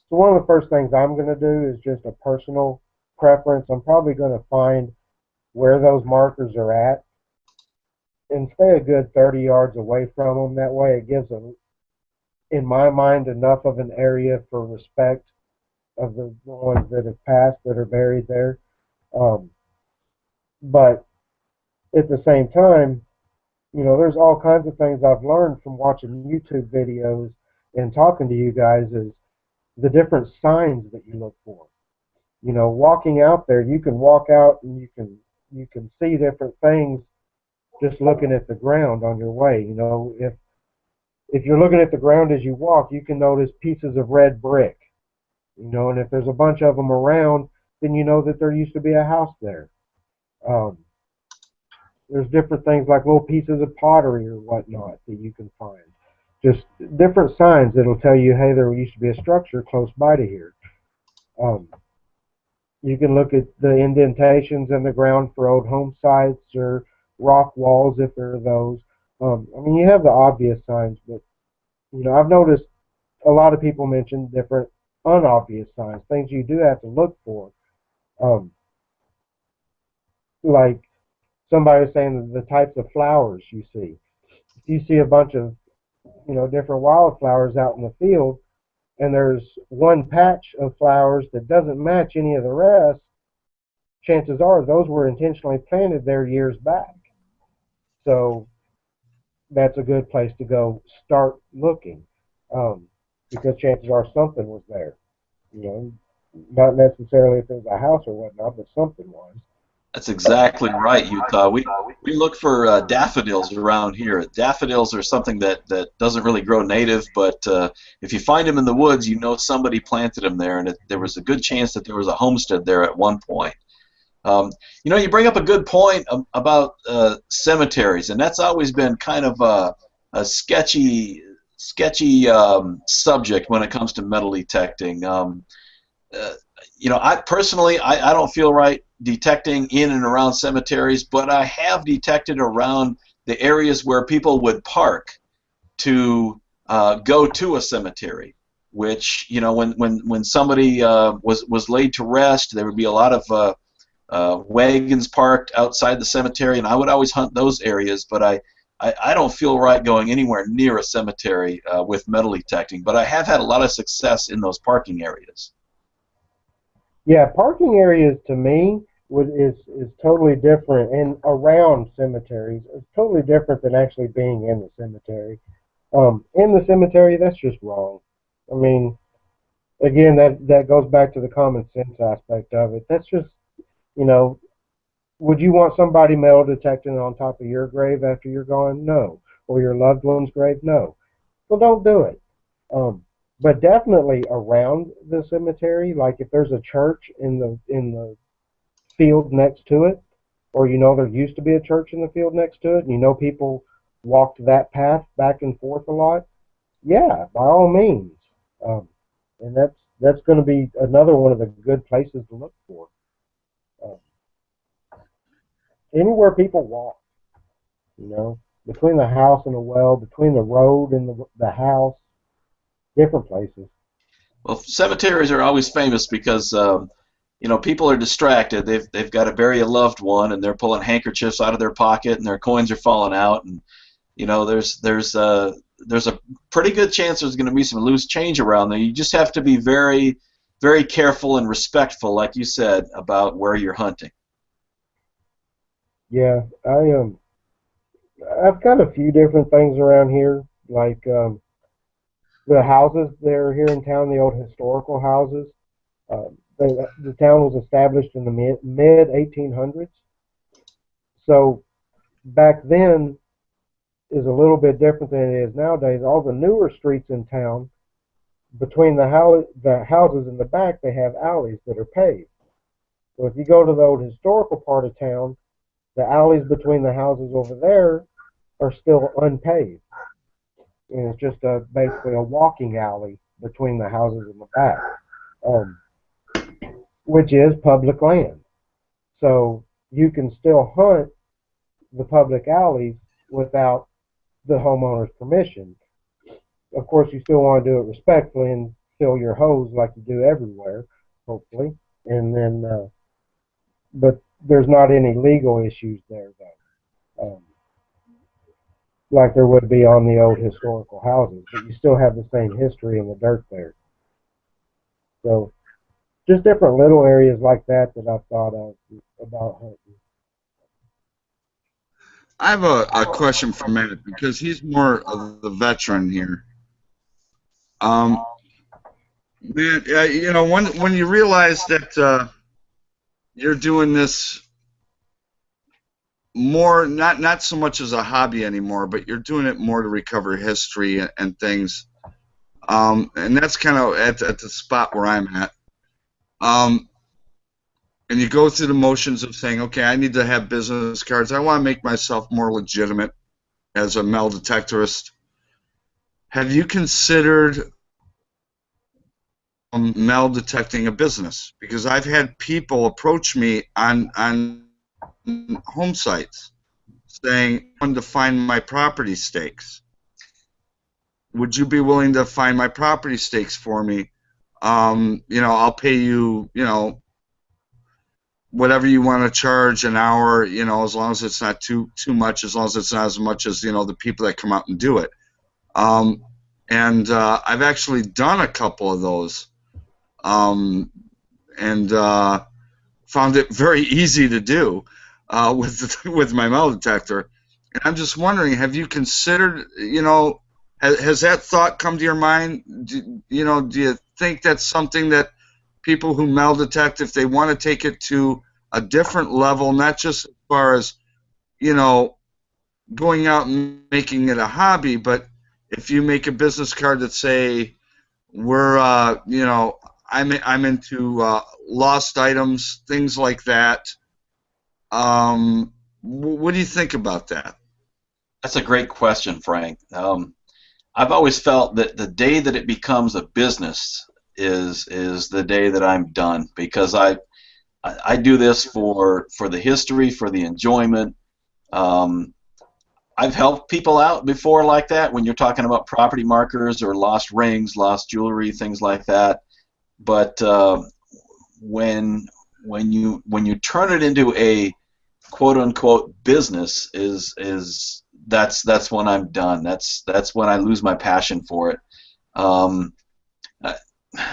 one of the first things I'm going to do is just a personal preference. I'm probably going to find where those markers are at and stay a good 30 yards away from them. That way it gives them, in my mind, enough of an area for respect of the ones that have passed that are buried there. But at the same time, there's all kinds of things I've learned from watching YouTube videos and talking to you guys is the different signs that you look for. Walking out there, you can walk out and you can see different things just looking at the ground on your way. If you're looking at the ground as you walk, you can notice pieces of red brick. And if there's a bunch of them around, then you know that there used to be a house there. There's different things like little pieces of pottery or whatnot that you can find. Just different signs that'll tell you, hey, there used to be a structure close by to here. You can look at the indentations in the ground for old home sites or rock walls if there are those. You have the obvious signs, but I've noticed a lot of people mention different unobvious signs, things you do have to look for. Like somebody was saying the types of flowers you see. If you see a bunch of different wildflowers out in the field, and there's one patch of flowers that doesn't match any of the rest, chances are those were intentionally planted there years back. So that's a good place to go start looking, because chances are something was there. Not necessarily if there's a house or whatnot, but something was. That's exactly right, Utah. We look for daffodils around here. Daffodils are something that doesn't really grow native, but if you find them in the woods, somebody planted them there, and there was a good chance that there was a homestead there at one point. You bring up a good point about cemeteries, and that's always been kind of a sketchy subject when it comes to metal detecting. I personally, I don't feel right detecting in and around cemeteries, but I have detected around the areas where people would park to go to a cemetery. Which when somebody was laid to rest, there would be a lot of wagons parked outside the cemetery, and I would always hunt those areas. But I don't feel right going anywhere near a cemetery with metal detecting. But I have had a lot of success in those parking areas. Yeah, parking areas to me is totally different, and around cemeteries is totally different than actually being in the cemetery. In the cemetery, that's just wrong. I mean, again, that goes back to the common sense aspect of it. That's just, you know, would you want somebody metal detecting on top of your grave after you're gone? No. Or your loved one's grave? No. Well, don't do it. But definitely around the cemetery, like if there's a church in the field next to it, or you know there used to be a church in the field next to it, and you know people walked that path back and forth a lot, yeah, by all means. Um, and that's going to be another one of the good places to look for. Uh, Anywhere people walk, you know, between the house and the well, between the road and the house, different places. Well, cemeteries are always famous because people are distracted. They've got to bury a loved one, and they're pulling handkerchiefs out of their pocket, and their coins are falling out, and there's a pretty good chance there's going to be some loose change around there. You just have to be very, very careful and respectful, like you said, about where you're hunting. Yeah, I've got a few different things around here, like the houses that are here in town, the old historical houses. The town was established in the mid 1800s, so back then is a little bit different than it is nowadays. All the newer streets in town, between the houses in the back, they have alleys that are paved. So if you go to the old historical part of town, the alleys between the houses over there are still unpaved. And it's just basically a walking alley between the houses in the back, um, which is public land. So you can still hunt the public alleys without the homeowner's permission. Of course, you still want to do it respectfully and fill your hose like you do everywhere, hopefully. And then, but there's not any legal issues there, though. Like there would be on the old historical houses, but you still have the same history in the dirt there. So just different little areas like that that I've thought of about hunting. I have a question for Matt because he's more of the veteran here. Man, when you realize that you're doing this more, not so much as a hobby anymore, but you're doing it more to recover history and things, and that's kind of at the spot where I'm at. And you go through the motions of saying, okay, I need to have business cards. I want to make myself more legitimate as a metal detectorist. Have you considered metal detecting a business? Because I've had people approach me on home sites saying, I want to find my property stakes. Would you be willing to find my property stakes for me? I'll pay you, whatever you want to charge an hour, as long as it's not too much, as long as it's not as much as, the people that come out and do it. And I've actually done a couple of those, and found it very easy to do with my metal detector. And I'm just wondering, have you considered, has that thought come to your mind? Do you think that's something that people who metal detect, if they want to take it to a different level, not just as far as, going out and making it a hobby, but if you make a business card that say, I'm into lost items, things like that. What do you think about that? That's a great question, Frank. I've always felt that the day that it becomes a business is the day that I'm done, because I do this for the history, for the enjoyment. I've helped people out before like that when you're talking about property markers or lost rings, lost jewelry, things like that. But when you turn it into a quote unquote business, that's when I'm done. That's when I lose my passion for it.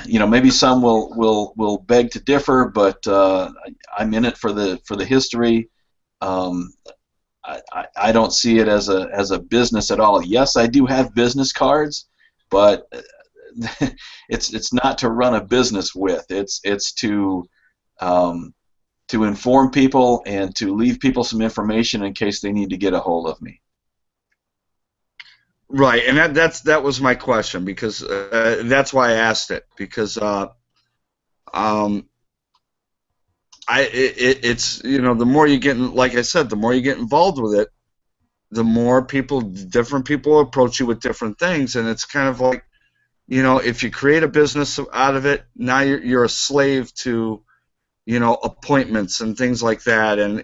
maybe some will beg to differ, but I'm in it for the history. Um, I don't see it as a business at all. Yes, I do have business cards, but it's not to run a business with. It's to inform people and to leave people some information in case they need to get a hold of me. Right, and that was my question, because that's why I asked it, because it's the more you get, like I said, the more you get involved with it, the more different people approach you with different things, and it's kind of like, if you create a business out of it, now you're a slave to appointments and things like that, and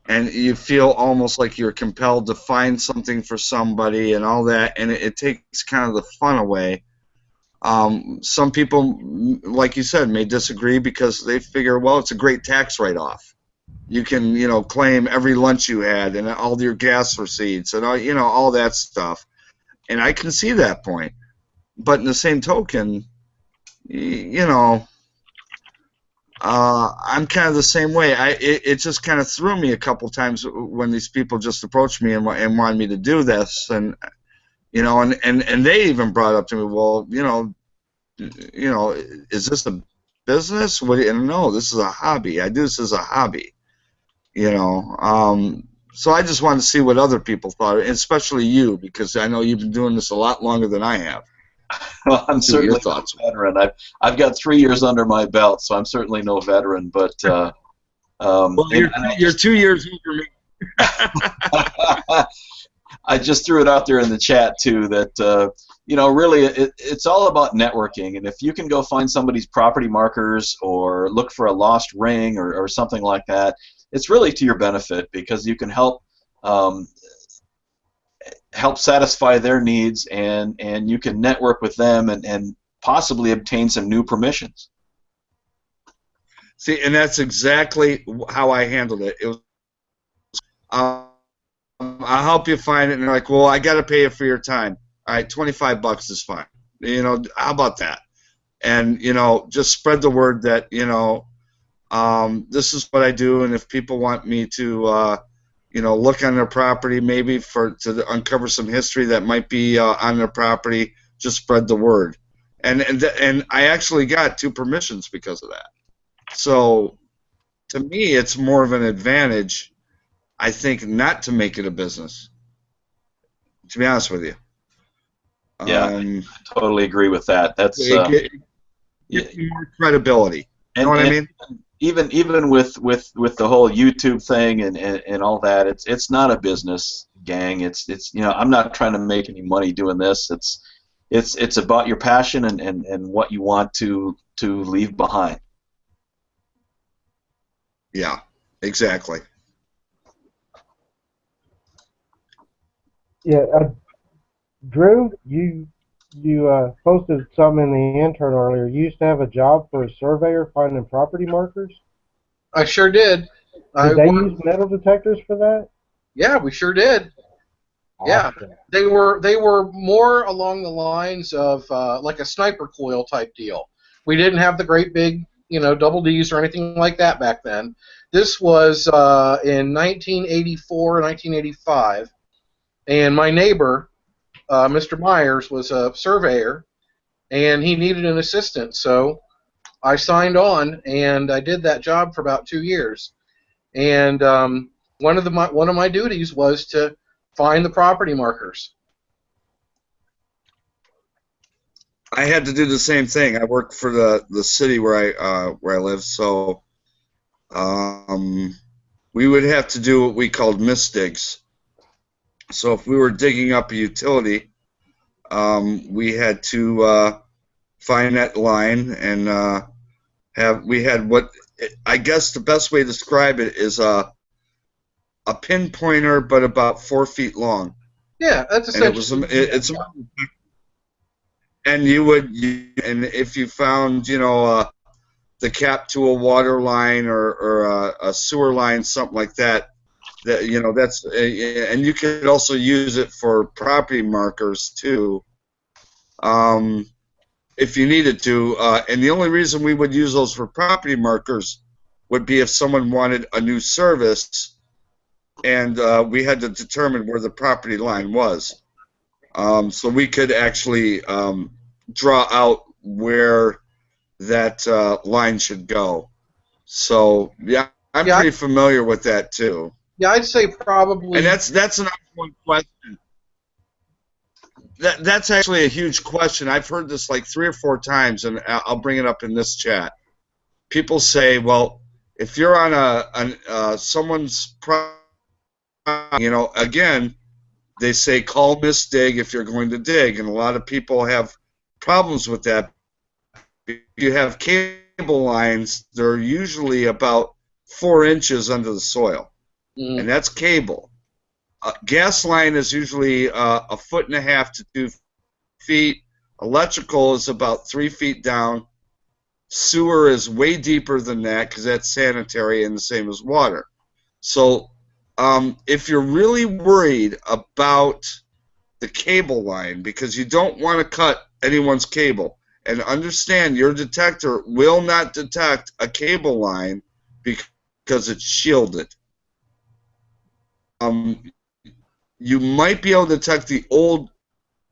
and you feel almost like you're compelled to find something for somebody and all that, and it takes kind of the fun away. Some people, like you said, may disagree because they figure, well, it's a great tax write-off. You can, claim every lunch you had and all your gas receipts and all that stuff. And I can see that point. But in the same token, I'm kind of the same way. It just kind of threw me a couple times when these people just approached me and wanted me to do this, and and they even brought up to me, well, is this a business? And no, this is a hobby. I do this as a hobby. So I just wanted to see what other people thought, especially you, because I know you've been doing this a lot longer than I have. Well, I'm certainly no veteran. I've got 3 years under my belt, so I'm certainly no veteran. But well, you're 2 years older than me. I just threw it out there in the chat too that really it's all about networking, and if you can go find somebody's property markers or look for a lost ring or something like that, it's really to your benefit, because you can help satisfy their needs, and you can network with them and possibly obtain some new permissions. See, and that's exactly how I handled it. It was, I'll help you find it, and they're like, well, I got to pay you for your time. All right, $25 is fine. How about that? And just spread the word that this is what I do, and if people want me to look on their property, maybe to uncover some history that might be on their property, just spread the word. And I actually got 2 permissions because of that. So to me, it's more of an advantage, I think, not to make it a business, to be honest with you. Yeah, I totally agree with that. That's gives you more credibility. You know what I mean? Even with the whole YouTube thing and all that, it's not a business, gang. It's I'm not trying to make any money doing this. It's about your passion and what you want to leave behind. Yeah, exactly. Yeah, Drew, you posted something in the intern earlier. You used to have a job for a surveyor finding property markers? I sure did. Did they use metal detectors for that? Yeah, we sure did. Yeah, Awesome. they were more along the lines of like a sniper coil type deal. We didn't have the great big double D's or anything like that back then. This was in 1984, 1985, and my neighbor, Mr. Myers, was a surveyor, and he needed an assistant, so I signed on, and I did that job for about 2 years. And one of my duties was to find the property markers. I had to do the same thing. I worked for the city where I live, so we would have to do what we called misdigs. So if we were digging up a utility, we had to find that line, and we had what I guess the best way to describe it is a pinpointer, but about 4 feet long. Yeah, that's essentially. And and if you found the cap to a water line or a sewer line, something like that, that's and you could also use it for property markers too. if you needed to. And the only reason we would use those for property markers would be if someone wanted a new service, and we had to determine where the property line was. So we could actually draw out where that line should go. So yeah, I'm pretty familiar with that too. Yeah, I'd say probably. And that's an excellent question. That's actually a huge question. I've heard this like 3 or 4 times, and I'll bring it up in this chat. People say, well, if you're on someone's property, again, they say call misdig if you're going to dig, and a lot of people have problems with that. You have cable lines, they're usually about 4 inches under the soil, and that's cable. Gas line is usually 1.5 to 2 feet. Electrical is about 3 feet down. Sewer is way deeper than that because that's sanitary and the same as water. So if you're really worried about the cable line, because you don't want to cut anyone's cable, and understand your detector will not detect a cable line because it's shielded. You might be able to detect the old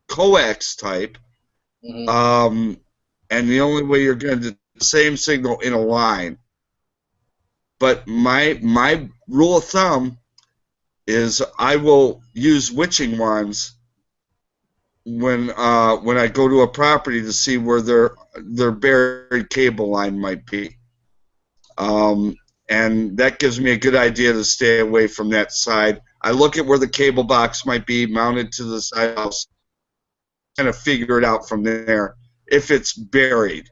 coax type, and the only way you're going to do the same signal in a line. But my rule of thumb is I will use witching wands when I go to a property to see where their buried cable line might be, and that gives me a good idea to stay away from that side. I look at where the cable box might be mounted to the side of the house, kind of figure it out from there. If it's buried,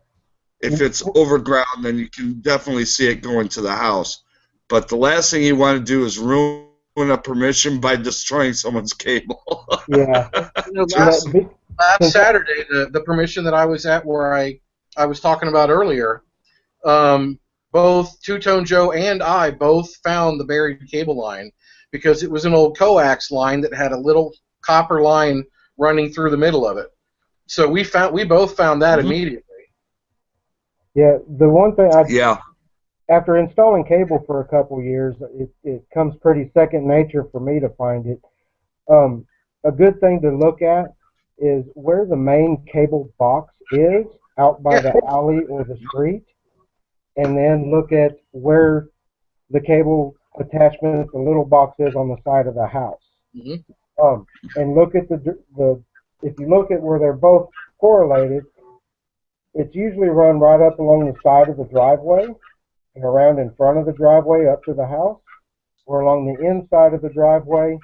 if it's overground, then you can definitely see it going to the house. But the last thing you want to do is ruin a permission by destroying someone's cable. Yeah. Last Saturday, the permission that I was at where I was talking about earlier, both Two-Tone Joe and I both found the buried cable line because it was an old coax line that had a little copper line running through the middle of it. So we both found that immediately. Yeah, the one thing after installing cable for a couple years, it comes pretty second nature for me to find it. A good thing to look at is where the main cable box is out by the alley or the street, and then look at where the cable attachment, the little box is on the side of the house. And look at if you look at where they're both correlated, it's usually run right up along the side of the driveway and around in front of the driveway up to the house, or along the inside of the driveway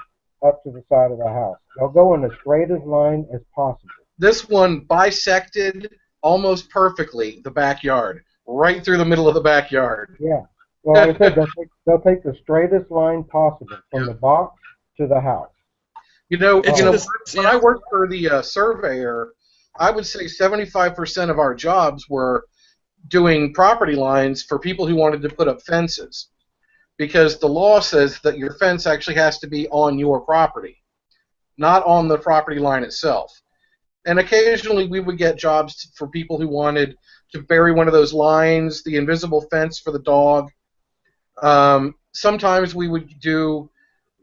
up to the side of the house. They'll go in the straightest line as possible. This one bisected almost perfectly the backyard, right through the middle of the backyard. Yeah. Well, like I said, they'll take the straightest line possible from the box to the house. When I worked for the surveyor, I would say 75% of our jobs were doing property lines for people who wanted to put up fences, because the law says that your fence actually has to be on your property, not on the property line itself. And occasionally we would get jobs for people who wanted to bury one of those lines, the invisible fence for the dog. Sometimes we would do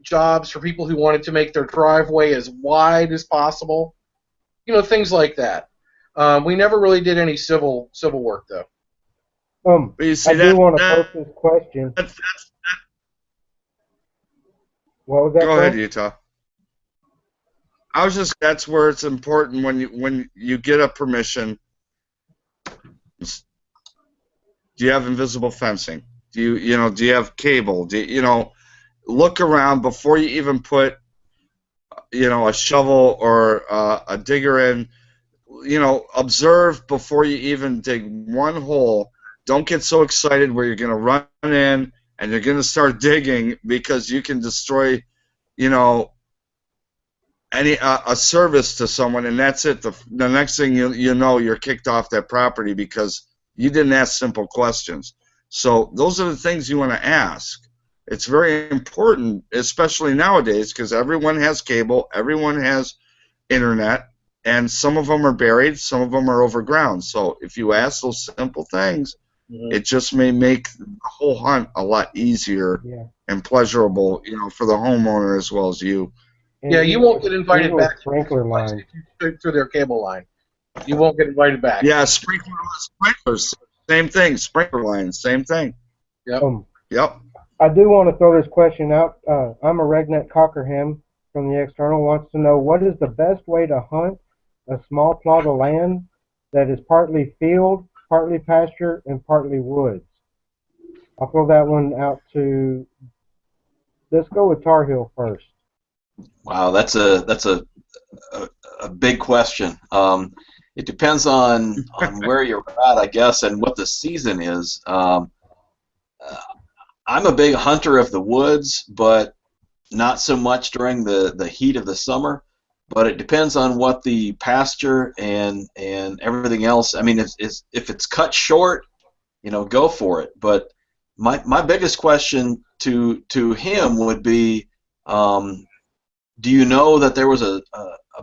jobs for people who wanted to make their driveway as wide as possible. Things like that. We never really did any civil work, though. I do want to post this question. What was that? Go ahead, Utah. That's where it's important when you get a permission. Do you have invisible fencing? Do you have cable? Look around before you even put a shovel or a digger in. Observe before you even dig one hole. Don't get so excited where you're going to run in and you're going to start digging, because you can destroy, a service to someone, and that's it. The next thing you're kicked off that property because you didn't ask simple questions. So those are the things you want to ask. It's very important, especially nowadays, because everyone has cable, everyone has internet, and some of them are buried, some of them are overground. So if you ask those simple things, it just may make the whole hunt a lot easier and pleasurable, for the homeowner as well as you. And Yeah, you won't get even invited with back to sprinkler this place lines. if you shoot through their cable line. You won't get invited back. Yeah, sprinklers, same thing. Sprinkler lines, same thing. Yep. Yep. I do want to throw this question out. I'm a Regnet Cockerham from the External wants to know what is the best way to hunt a small plot of land that is partly field, partly pasture, and partly woods. I'll throw that one out to. Let's go with Tar Heel first. Wow, that's a big question. It depends on where you're at, I guess, and what the season is. I'm a big hunter of the woods, but not so much during the heat of the summer. But it depends on what the pasture and everything else. I mean, if it's cut short, go for it. But my biggest question to him would be, do you know that there was a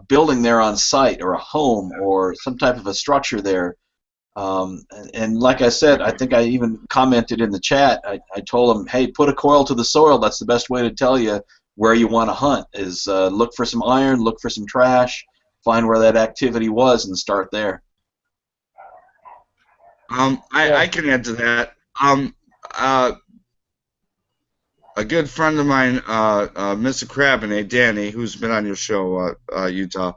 building there on site, or a home, or some type of a structure there? And like I said, I think I even commented in the chat, I told him, hey, put a coil to the soil. That's the best way to tell you where you want to hunt, is look for some iron, look for some trash, find where that activity was, and start there. I can add to that. A good friend of mine, Mr. Crabinay, Danny, who's been on your show, Utah,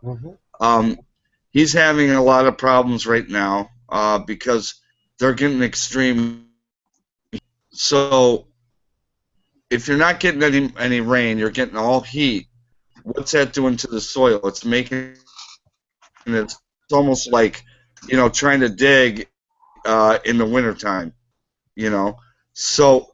he's having a lot of problems right now because they're getting extreme. So if you're not getting any rain, you're getting all heat. What's that doing to the soil? It's making it's almost like trying to dig in the wintertime. So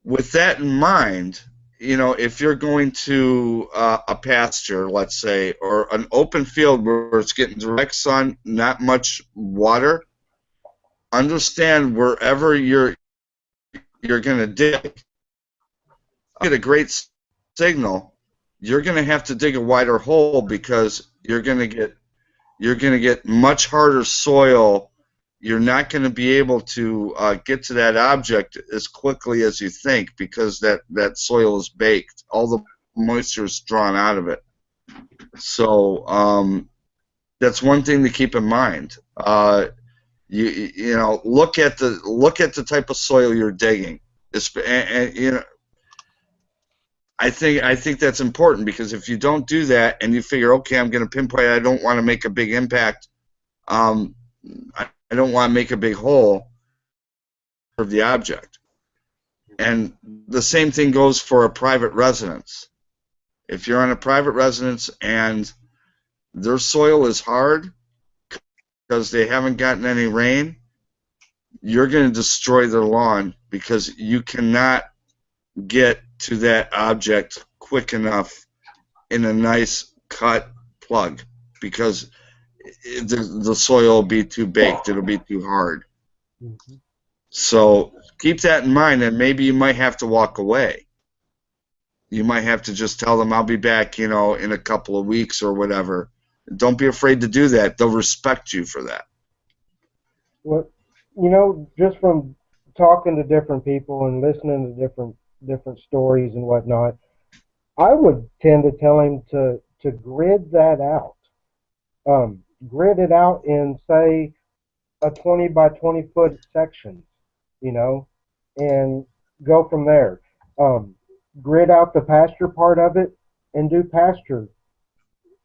with that in mind, if you're going to a pasture, let's say, or an open field where it's getting direct sun, not much water, understand wherever you're going to dig, get a great signal, you're going to have to dig a wider hole because you're going to get much harder soil. You're not going to be able to get to that object as quickly as you think because that soil is baked. All the moisture is drawn out of it. So that's one thing to keep in mind. Look at the type of soil you're digging. I think that's important because if you don't do that and you figure, okay, I'm going to pinpoint, I don't want to make a big impact. I don't want to make a big hole for the object. And the same thing goes for a private residence. If you're on a private residence and their soil is hard because they haven't gotten any rain, you're going to destroy their lawn because you cannot get to that object quick enough in a nice cut plug because the soil will be too baked. It'll be too hard. So keep that in mind, and maybe you might have to walk away. You might have to just tell them, I'll be back, in a couple of weeks or whatever. Don't be afraid to do that. They'll respect you for that. Well, just from talking to different people and listening to different stories and whatnot, I would tend to tell him to grid that out. Grid it out in, say, a 20 by 20 foot section, and go from there. Grid out the pasture part of it and do pasture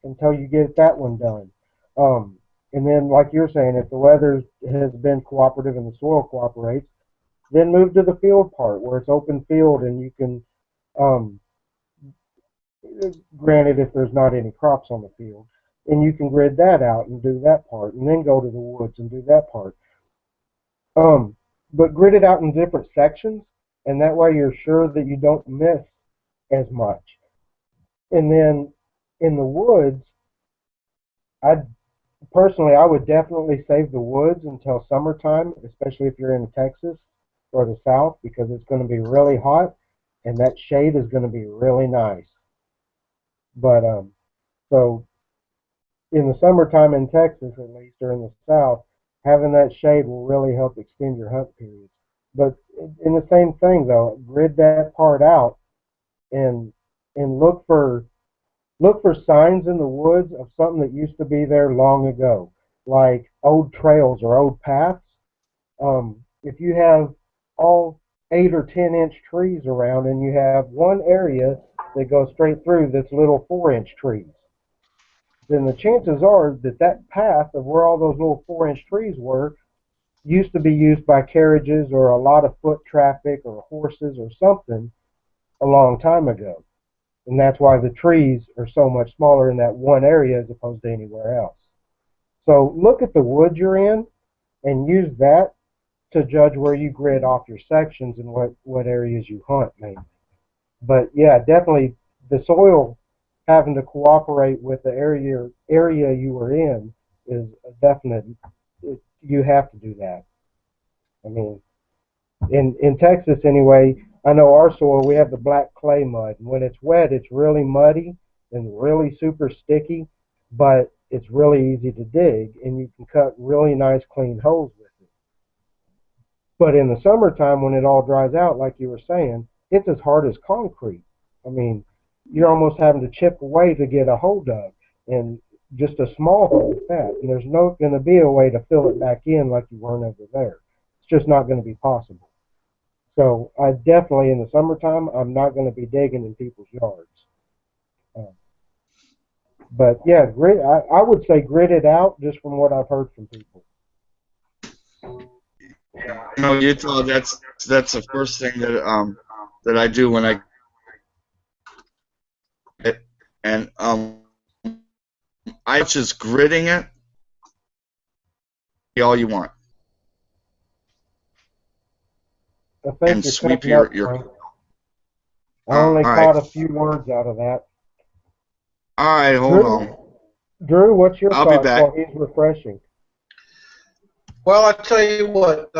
until you get that one done. And then, like you're saying, if the weather has been cooperative and the soil cooperates, then move to the field part where it's open field and you can, granted if there's not any crops on the field, and you can grid that out and do that part, and then go to the woods and do that part. But grid it out in different sections, and that way you're sure that you don't miss as much. And then in the woods, I would definitely save the woods until summertime, especially if you're in Texas or the South, because it's going to be really hot, and that shade is going to be really nice. But so in the summertime in Texas, at least, or in the South, having that shade will really help extend your hunt periods. But in the same thing, though, grid that part out and look for signs in the woods of something that used to be there long ago, like old trails or old paths. If you have all 8 or 10 inch trees around and you have one area that goes straight through that's little 4 inch trees, then the chances are that that path of where all those little 4 inch trees were used to be used by carriages or a lot of foot traffic or horses or something a long time ago. And that's why the trees are so much smaller in that one area as opposed to anywhere else. So look at the woods you're in and use that to judge where you grid off your sections and what areas you hunt mainly. But yeah, definitely the soil having to cooperate with the area you were in is a definite. You have to do that. I mean, in Texas anyway, I know our soil, we have the black clay mud. And when it's wet, it's really muddy and really super sticky, but it's really easy to dig, and you can cut really nice clean holes with it. But in the summertime, when it all dries out, like you were saying, it's as hard as concrete. I mean, you're almost having to chip away to get a hole dug, and just a small hole at that. And there's not going to be a way to fill it back in like you weren't over there. It's just not going to be possible. So I definitely, in the summertime, I'm not going to be digging in people's yards. But yeah, I would say grit it out just from what I've heard from people. Utah, that's the first thing that I do when I just gritting it all you want. I think And you're sweep cutting your up, I only all caught right. a few words out of that. All right, hold on. Drew, what's your I'll be thoughts back. while he's refreshing? Well, I tell you what,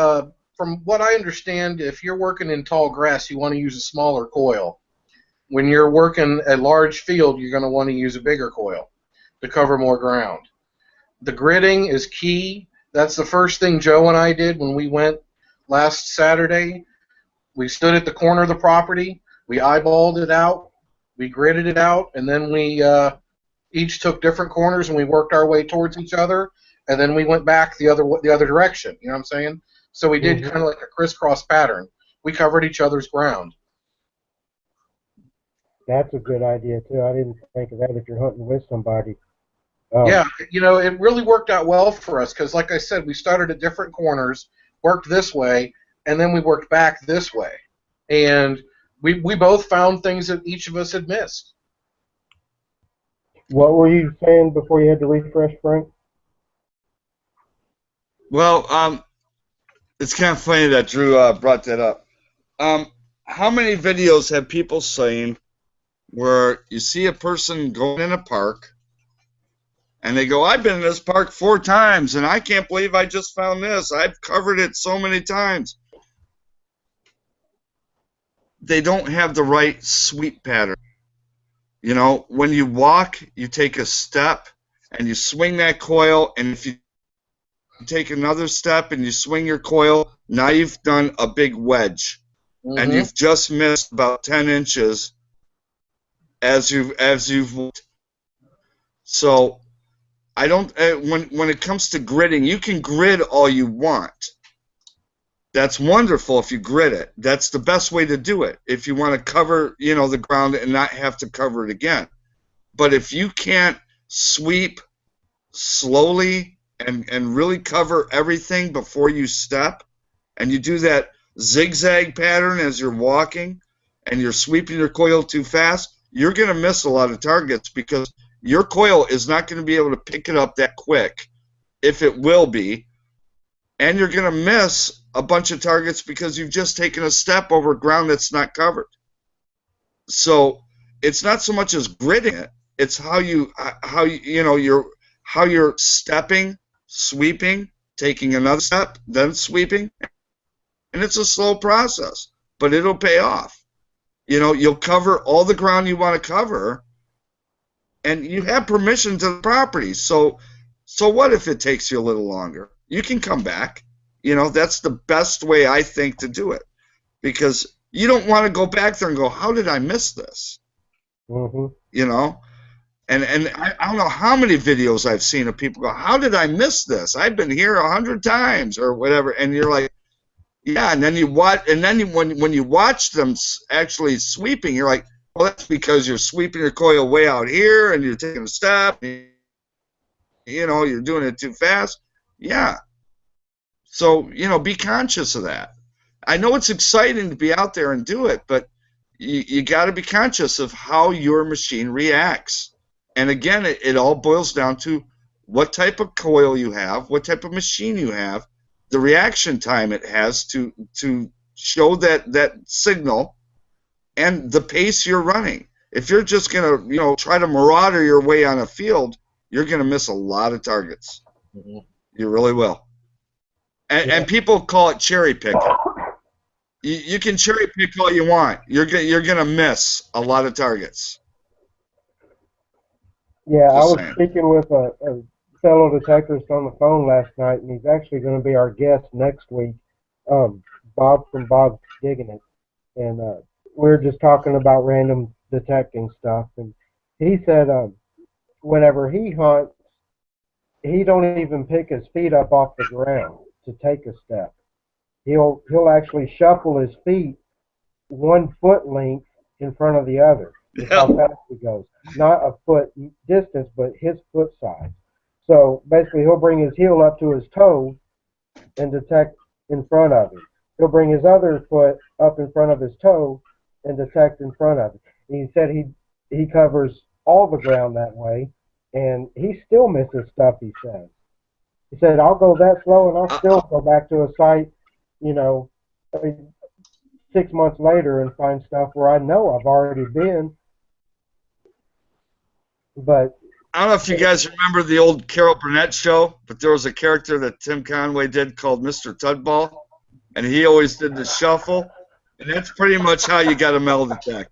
from what I understand, if you're working in tall grass, you want to use a smaller coil. When you're working a large field, you're going to want to use a bigger coil to cover more ground. The gridding is key. That's the first thing Joe and I did when we went last Saturday. We stood at the corner of the property, we eyeballed it out, we gridded it out, and then we each took different corners and we worked our way towards each other, and then we went back the other direction. You know what I'm saying? So we did kind of like a crisscross pattern. We covered each other's ground. That's a good idea too. I didn't think of that if you're hunting with somebody. Yeah, it really worked out well for us because, like I said, we started at different corners, worked this way, and then we worked back this way. And we both found things that each of us had missed. What were you saying before you had to refresh, Frank? Well, it's kind of funny that Drew brought that up. How many videos have people seen where you see a person going in a park and they go, I've been in this park 4 times and I can't believe I just found this. I've covered it so many times. They don't have the right sweep pattern. When you walk, you take a step and you swing that coil, and if you take another step and you swing your coil, now you've done a big wedge. And you've just missed about 10 inches as you've walked. So I don't when it comes to gridding, you can grid all you want. That's wonderful if you grid it. That's the best way to do it if you want to cover, the ground and not have to cover it again. But if you can't sweep slowly and really cover everything before you step, and you do that zigzag pattern as you're walking and you're sweeping your coil too fast, you're going to miss a lot of targets because your coil is not going to be able to pick it up that quick, if it will be, and you're going to miss a bunch of targets because you've just taken a step over ground that's not covered. So it's not so much as gridding it, it's how you're stepping, sweeping, taking another step, then sweeping, and it's a slow process, but it'll pay off. You'll cover all the ground you want to cover and you have permission to the property. So what if it takes you a little longer? You can come back. You know, that's the best way, I think, to do it, because you don't want to go back there and go, how did I miss this? Mm-hmm. You know, and I don't know how many videos I've seen of people go, how did I miss this? I've been here 100 times or whatever, and you're like, yeah, and then you watch, and then when you watch them actually sweeping, you're like, well, that's because you're sweeping your coil way out here, and you're taking a step, and, you know, you're doing it too fast. Yeah. So, you know, be conscious of that. I know it's exciting to be out there and do it, but you got to be conscious of how your machine reacts. And again, it all boils down to what type of coil you have, what type of machine you have, the reaction time it has to show that signal, and the pace you're running. If you're just going to, you know, try to marauder your way on a field, you're going to miss a lot of targets. Mm-hmm. You really will. And people call it cherry picking. You can cherry pick all you want. You're gonna miss a lot of targets. Yeah, I Just was saying. speaking with a fellow detectorist on the phone last night, and he's actually going to be our guest next week. Bob from Bob's Digging It, and we were just talking about random detecting stuff, and he said whenever he hunts, he don't even pick his feet up off the ground to take a step. He'll actually shuffle his feet 1 foot length in front of the other. Is how fast he goes. Not a foot distance, but his foot size. So basically, he'll bring his heel up to his toe and detect in front of him. He'll bring his other foot up in front of his toe and detect in front of him. He said he covers all the ground that way, and he still misses stuff, he says. He said, I'll go that slow, and I'll still go back to a site, you know, 6 months later and find stuff where I know I've already been. But I don't know if you guys remember the old Carol Burnett show, but there was a character that Tim Conway did called Mr. Tudball, and he always did the shuffle, and that's pretty much how you got to metal detect.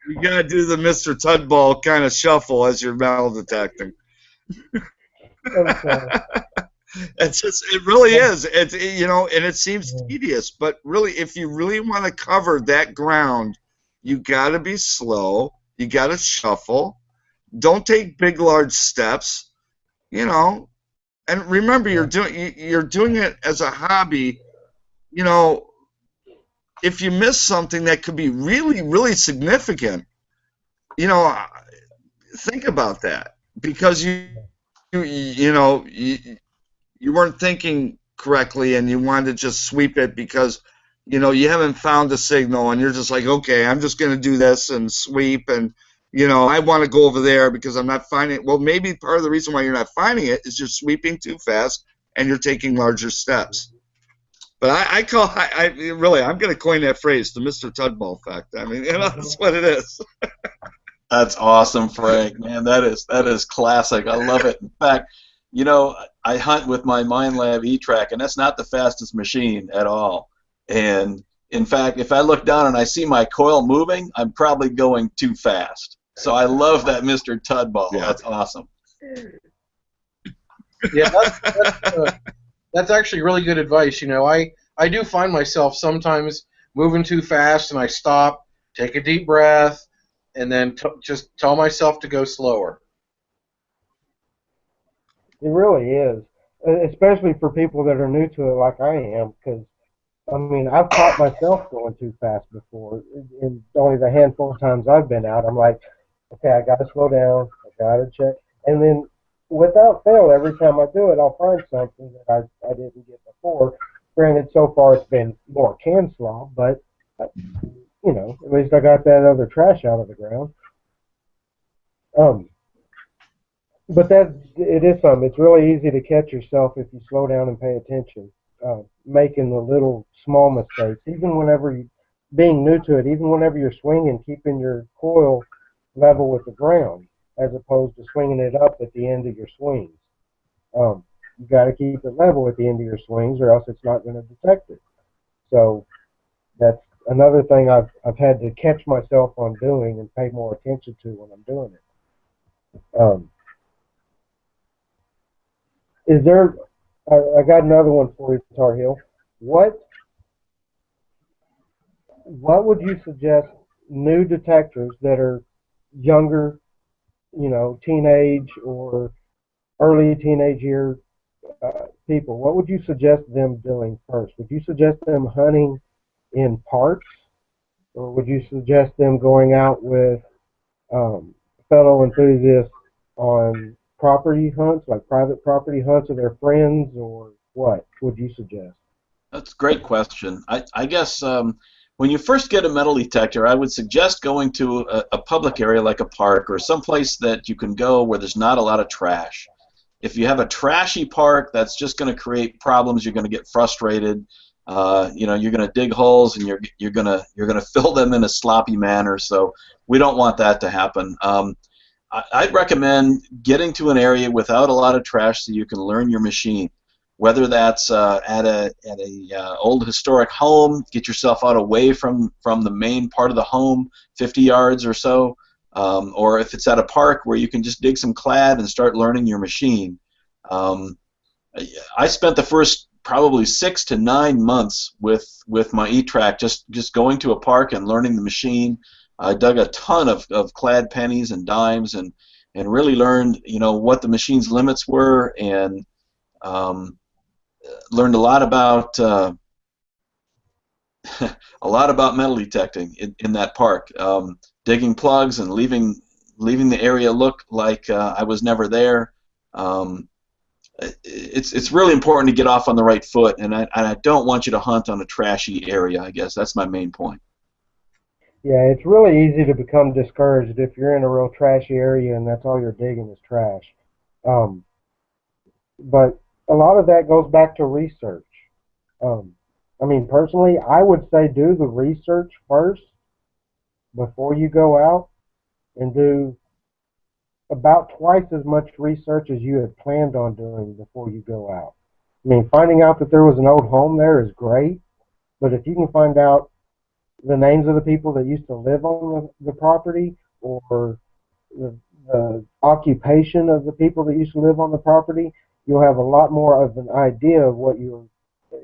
You got to do the Mr. Tudball kind of shuffle as you're metal detecting. okay. It's just, it really is. It's, you know, and it seems tedious, but really, if you really want to cover that ground, you got to be slow. You got to shuffle. Don't take big, large steps. You know, and remember, you're doing it as a hobby. You know, if you miss something that could be really, really significant, you know, think about that, because you weren't thinking correctly, and you wanted to just sweep it because, you know, you haven't found the signal, and you're just like, okay, I'm just going to do this and sweep, and, you know, I want to go over there because I'm not finding it. Well, maybe part of the reason why you're not finding it is you're sweeping too fast and you're taking larger steps. But I'm going to coin that phrase, the Mr. Tudball effect. I mean, you know, that's what it is. That's awesome, Frank. Man, that is classic. I love it. In fact, you know, I hunt with my MindLab E-Track, and that's not the fastest machine at all. And in fact, if I look down and I see my coil moving, I'm probably going too fast. So I love that Mr. Tudball. Yeah. That's awesome. Yeah, that's actually really good advice. You know, I do find myself sometimes moving too fast, and I stop, take a deep breath, and then just tell myself to go slower. It really is, especially for people that are new to it like I am, because, I mean, I've caught myself going too fast before. In only the handful of times I've been out, I'm like, okay, I got to slow down, I got to check. And then, without fail, every time I do it, I'll find something that I didn't get before. Granted, so far it's been more can slaw, but, you know, at least I got that other trash out of the ground. But it is something. It's really easy to catch yourself if you slow down and pay attention, making the little small mistakes. Even whenever being new to it, even whenever you're swinging, keeping your coil level with the ground, as opposed to swinging it up at the end of your swings. You got to keep it level at the end of your swings, or else it's not going to detect it. So that's another thing I've had to catch myself on doing and pay more attention to when I'm doing it. Um, is there? I got another one for you, Tar Heel. What would you suggest new detectors that are younger, teenage or early teenage year people? What would you suggest them doing first? Would you suggest them hunting in parks, or would you suggest them going out with fellow enthusiasts on property hunts, like private property hunts of their friends, or what would you suggest? That's a great question. I guess when you first get a metal detector, I would suggest going to a public area like a park or someplace that you can go where there's not a lot of trash. If you have a trashy park, that's just going to create problems. You're going to get frustrated. You're going to dig holes and you're going to fill them in a sloppy manner. So we don't want that to happen. I'd recommend getting to an area without a lot of trash so you can learn your machine. Whether that's at a old historic home, get yourself out away from the main part of the home, 50 yards or so, or if it's at a park where you can just dig some clad and start learning your machine. I spent the first probably 6 to 9 months with my E-Track just going to a park and learning the machine. I dug a ton of clad pennies and dimes and really learned what the machine's limits were, and learned a lot about metal detecting in that park, digging plugs and leaving the area look like I was never there. It's really important to get off on the right foot, and I don't want you to hunt on a trashy area. I guess that's my main point. Yeah, it's really easy to become discouraged if you're in a real trashy area and that's all you're digging is trash. Um, but a lot of that goes back to research. Personally, I would say do the research first before you go out, and do about twice as much research as you had planned on doing before you go out. Finding out that there was an old home there is great, but if you can find out the names of the people that used to live on the property, or the occupation of the people that used to live on the property, you'll have a lot more of an idea of what you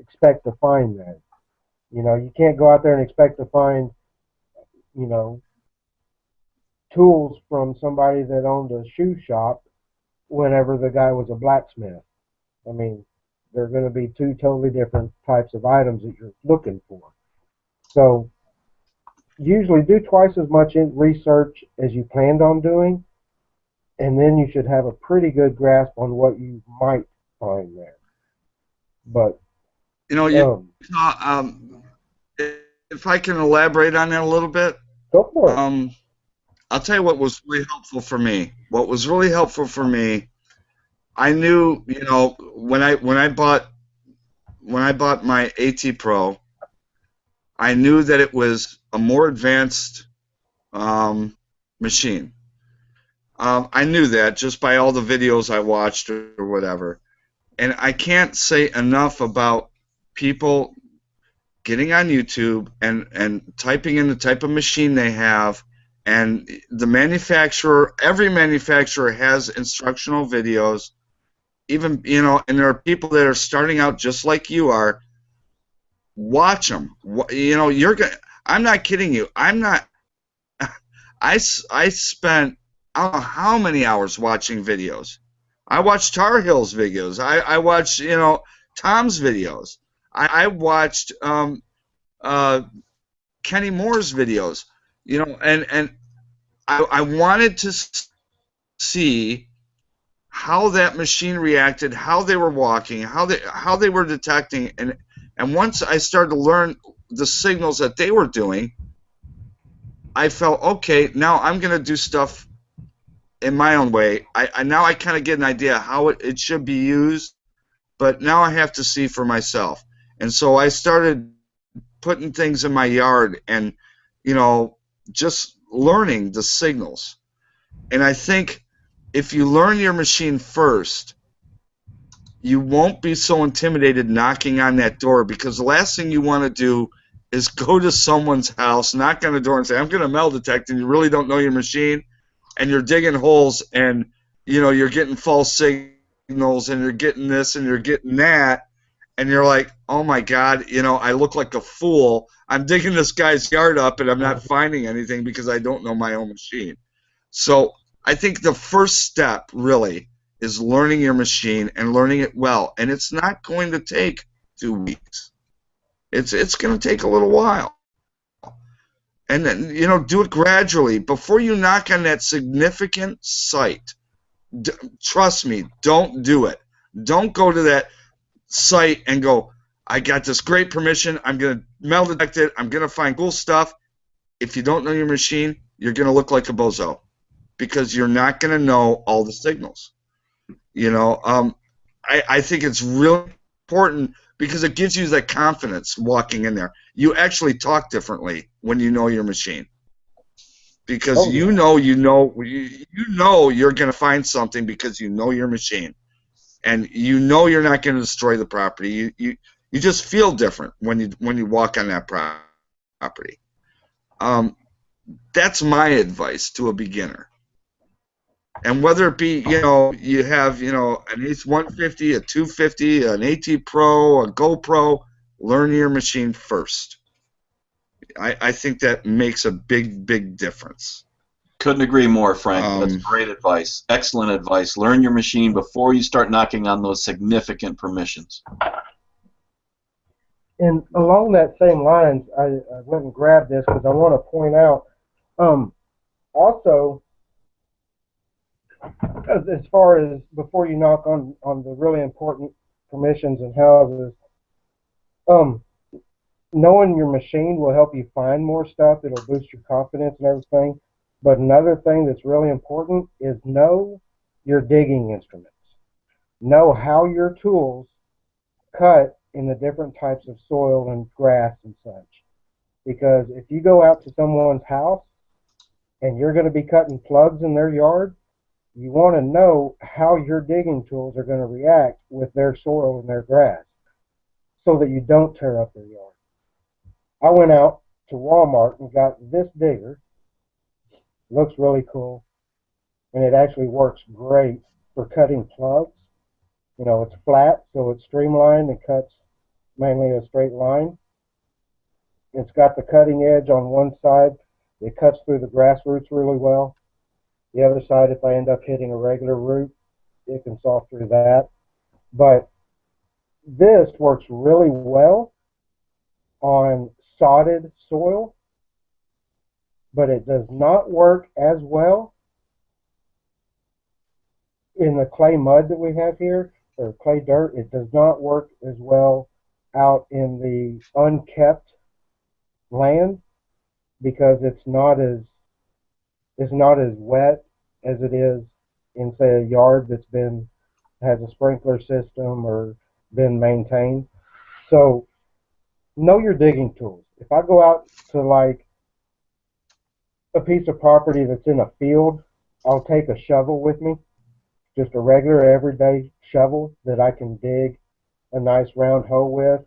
expect to find there. You can't go out there and expect to find, tools from somebody that owned a shoe shop whenever the guy was a blacksmith. They're going to be two totally different types of items that you're looking for. So usually do twice as much in research as you planned on doing, and then you should have a pretty good grasp on what you might find there. But if I can elaborate on that a little bit, go for it. I'll tell you what was really helpful for me. What was really helpful for me, I knew, when I bought my AT Pro, I knew that it was a more advanced machine. I knew that just by all the videos I watched or whatever. And I can't say enough about people getting on YouTube and typing in the type of machine they have, and the manufacturer, every manufacturer has instructional videos, even, and there are people that are starting out just like you are. Watch them. I'm not kidding you. I spent, I don't know how many hours watching videos. I watched Tar Heel's videos. I watched, Tom's videos. I watched Kenny Moore's videos. And I wanted to see how that machine reacted, how they were walking, how they were detecting, and once I started to learn the signals that they were doing, I felt, okay, now I'm going to do stuff in my own way. Now I kind of get an idea how it should be used, but now I have to see for myself. And so I started putting things in my yard and, just learning the signals. And I think if you learn your machine first, you won't be so intimidated knocking on that door, because the last thing you want to do is go to someone's house, knock on the door, and say, I'm going to metal detect, and you really don't know your machine, and you're digging holes, and you're getting false signals and you're getting this and you're getting that, and you're like, oh my God, I look like a fool. I'm digging this guy's yard up and I'm not finding anything because I don't know my own machine. So I think the first step really is learning your machine and learning it well. And it's not going to take 2 weeks. It's going to take a little while. And then, do it gradually. Before you knock on that significant site, trust me, don't do it. Don't go to that site and go, I got this great permission, I'm going to metal detect it, I'm going to find cool stuff. If you don't know your machine, you're going to look like a bozo because you're not going to know all the signals. I think it's really important because it gives you that confidence walking in there. You actually talk differently when you know your machine because you know you're going to find something because you know your machine. And you're not going to destroy the property. You just feel different when you walk on that property. That's my advice to a beginner. And whether it be you have an Ace 150, a 250, an AT Pro, a GoPro, learn your machine first. I think that makes a big difference. Couldn't agree more, Frank. That's great advice. Excellent advice. Learn your machine before you start knocking on those significant permissions. And along that same lines, I went and grabbed this because I want to point out, also, as far as before you knock on the really important permissions and houses, knowing your machine will help you find more stuff. It'll boost your confidence and everything. But another thing that's really important is know your digging instruments. Know how your tools cut in the different types of soil and grass and such. Because if you go out to someone's house and you're going to be cutting plugs in their yard, you want to know how your digging tools are going to react with their soil and their grass so that you don't tear up their yard. I went out to Walmart and got this digger. Looks really cool, and it actually works great for cutting plugs. It's flat, so it's streamlined and cuts mainly a straight line. It's got the cutting edge on one side. It cuts through the grass roots really well. The other side, if I end up hitting a regular root, it can saw through that. But this works really well on sodded soil, but it does not work as well in the clay mud that we have here, or clay dirt. It does not work as well out in the unkept land because it's not as wet as it is in, say, a yard that's has a sprinkler system or been maintained. So know your digging tools. If I go out to like a piece of property that's in a field, I'll take a shovel with me, just a regular everyday shovel that I can dig a nice round hole with,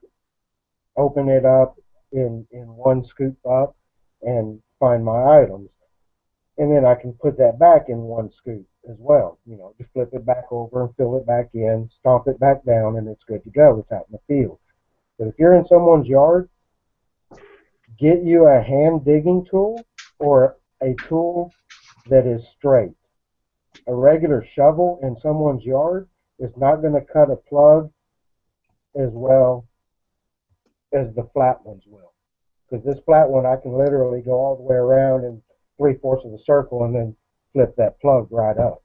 open it up in one scoop up and find my items. And then I can put that back in one scoop as well. Just flip it back over and fill it back in, stomp it back down, and it's good to go. It's out in the field. But if you're in someone's yard, get you a hand digging tool or a tool that is straight. A regular shovel in someone's yard is not going to cut a plug as well as the flat ones will. Because this flat one, I can literally go all the way around in 3/4 of the circle and then flip that plug right up.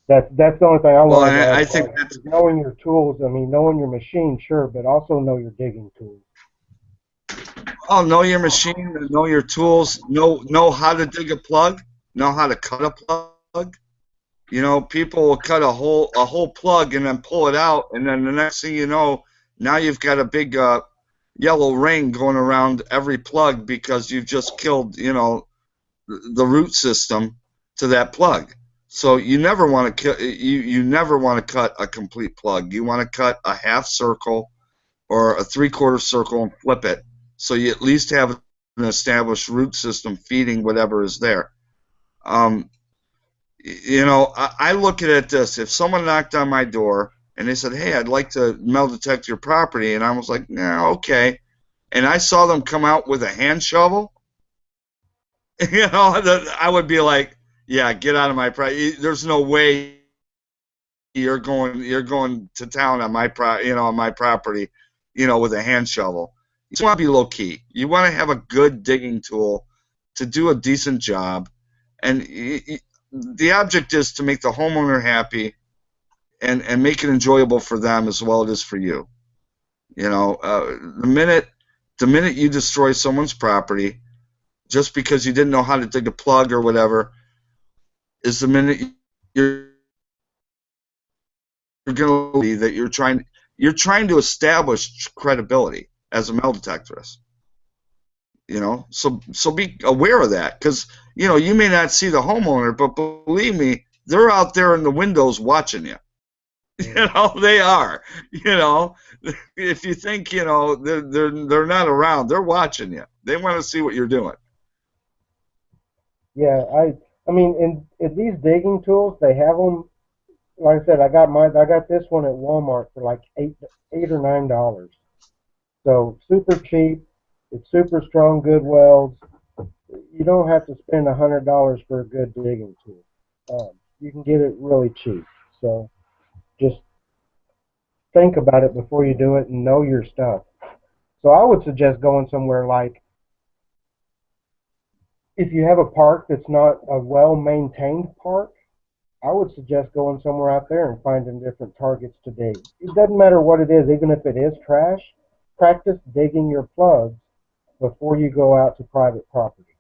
That's the only thing I want to add. I think that's knowing your tools. Knowing your machine, sure, but also know your digging tools. know your machine, know your tools, know how to dig a plug, know how to cut a plug. People will cut a whole plug and then pull it out, and then the next thing you know, now you've got a big yellow ring going around every plug because you've just killed the root system to that plug. So you never want to you never want to cut a complete plug. You want to cut a half circle or a 3/4 circle and flip it, so you at least have an established root system feeding whatever is there. Um, you know, I look at it this: if someone knocked on my door and they said, "Hey, I'd like to metal detect your property," and I was like, "Nah, okay," and I saw them come out with a hand shovel, you know, I would be like, "Yeah, get out of my property. There's no way you're going to town on on my property, with a hand shovel." You just want to be low key. You want to have a good digging tool to do a decent job, and the object is to make the homeowner happy and make it enjoyable for them as well as it is for you. The minute you destroy someone's property just because you didn't know how to dig a plug or whatever is the minute you're going to be that you're trying to establish credibility as a metal detectorist. So be aware of that, because you may not see the homeowner, but believe me, they're out there in the windows watching you. They are. If you think they're not around, they're watching you. They want to see what you're doing. Yeah, I mean, in these digging tools, they have them. Like I said, I got this one at Walmart for like $8 or $9. So super cheap. It's super strong, good welds. You don't have to spend $100 for a good digging tool. You can get it really cheap. So just think about it before you do it and know your stuff. So I would suggest going somewhere like, if you have a park that's not a well-maintained park, I would suggest going somewhere out there and finding different targets to dig. It doesn't matter what it is, even if it is trash, practice digging your plugs before you go out to private property,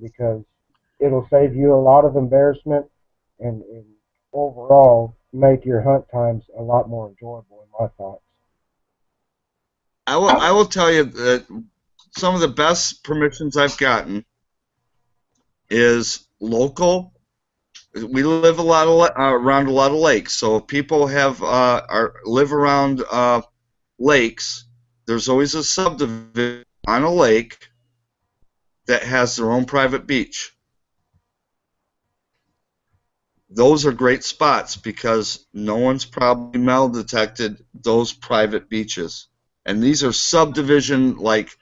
because it'll save you a lot of embarrassment and overall make your hunt times a lot more enjoyable, in my thoughts. I will tell you that some of the best permissions I've gotten is local. We live around a lot of lakes, so if people live around lakes, there's always a subdivision on a lake that has their own private beach. Those are great spots because no one's probably metal detected those private beaches, and these are subdivision like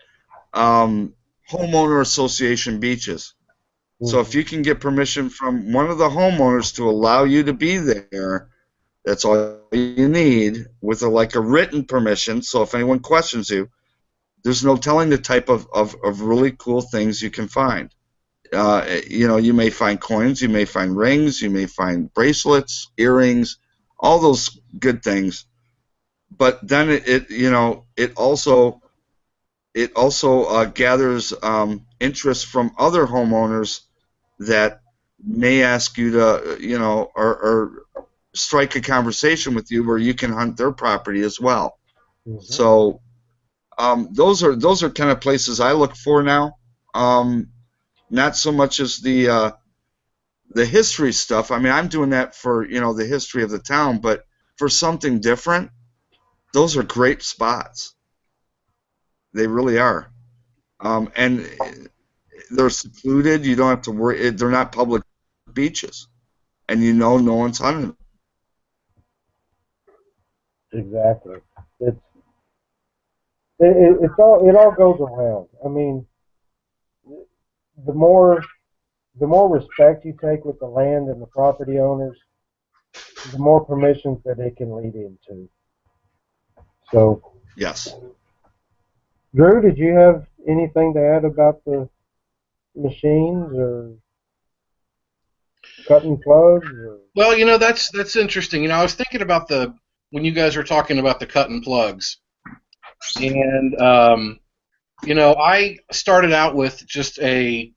homeowner association beaches. So if you can get permission from one of the homeowners to allow you to be there, that's all you need, with like a written permission. So if anyone questions you, there's no telling the type of really cool things you can find. You may find coins, you may find rings, you may find bracelets, earrings, all those good things. But then it also gathers interest from other homeowners that may ask you to, or strike a conversation with you where you can hunt their property as well. Mm-hmm. So those are kind of places I look for now. Not so much as the history stuff. I mean, I'm doing that for the history of the town, but for something different, those are great spots. They really are, and they're secluded. You don't have to worry. They're not public beaches, and no one's hunting them. Exactly. It all goes around. I mean, the more respect you take with the land and the property owners, the more permissions that it can lead into. So, Yes. Drew, did you have anything to add about the machines or cutting plugs? Or? Well, that's interesting. I was thinking about when you guys were talking about the cut and plugs, and I started out with just a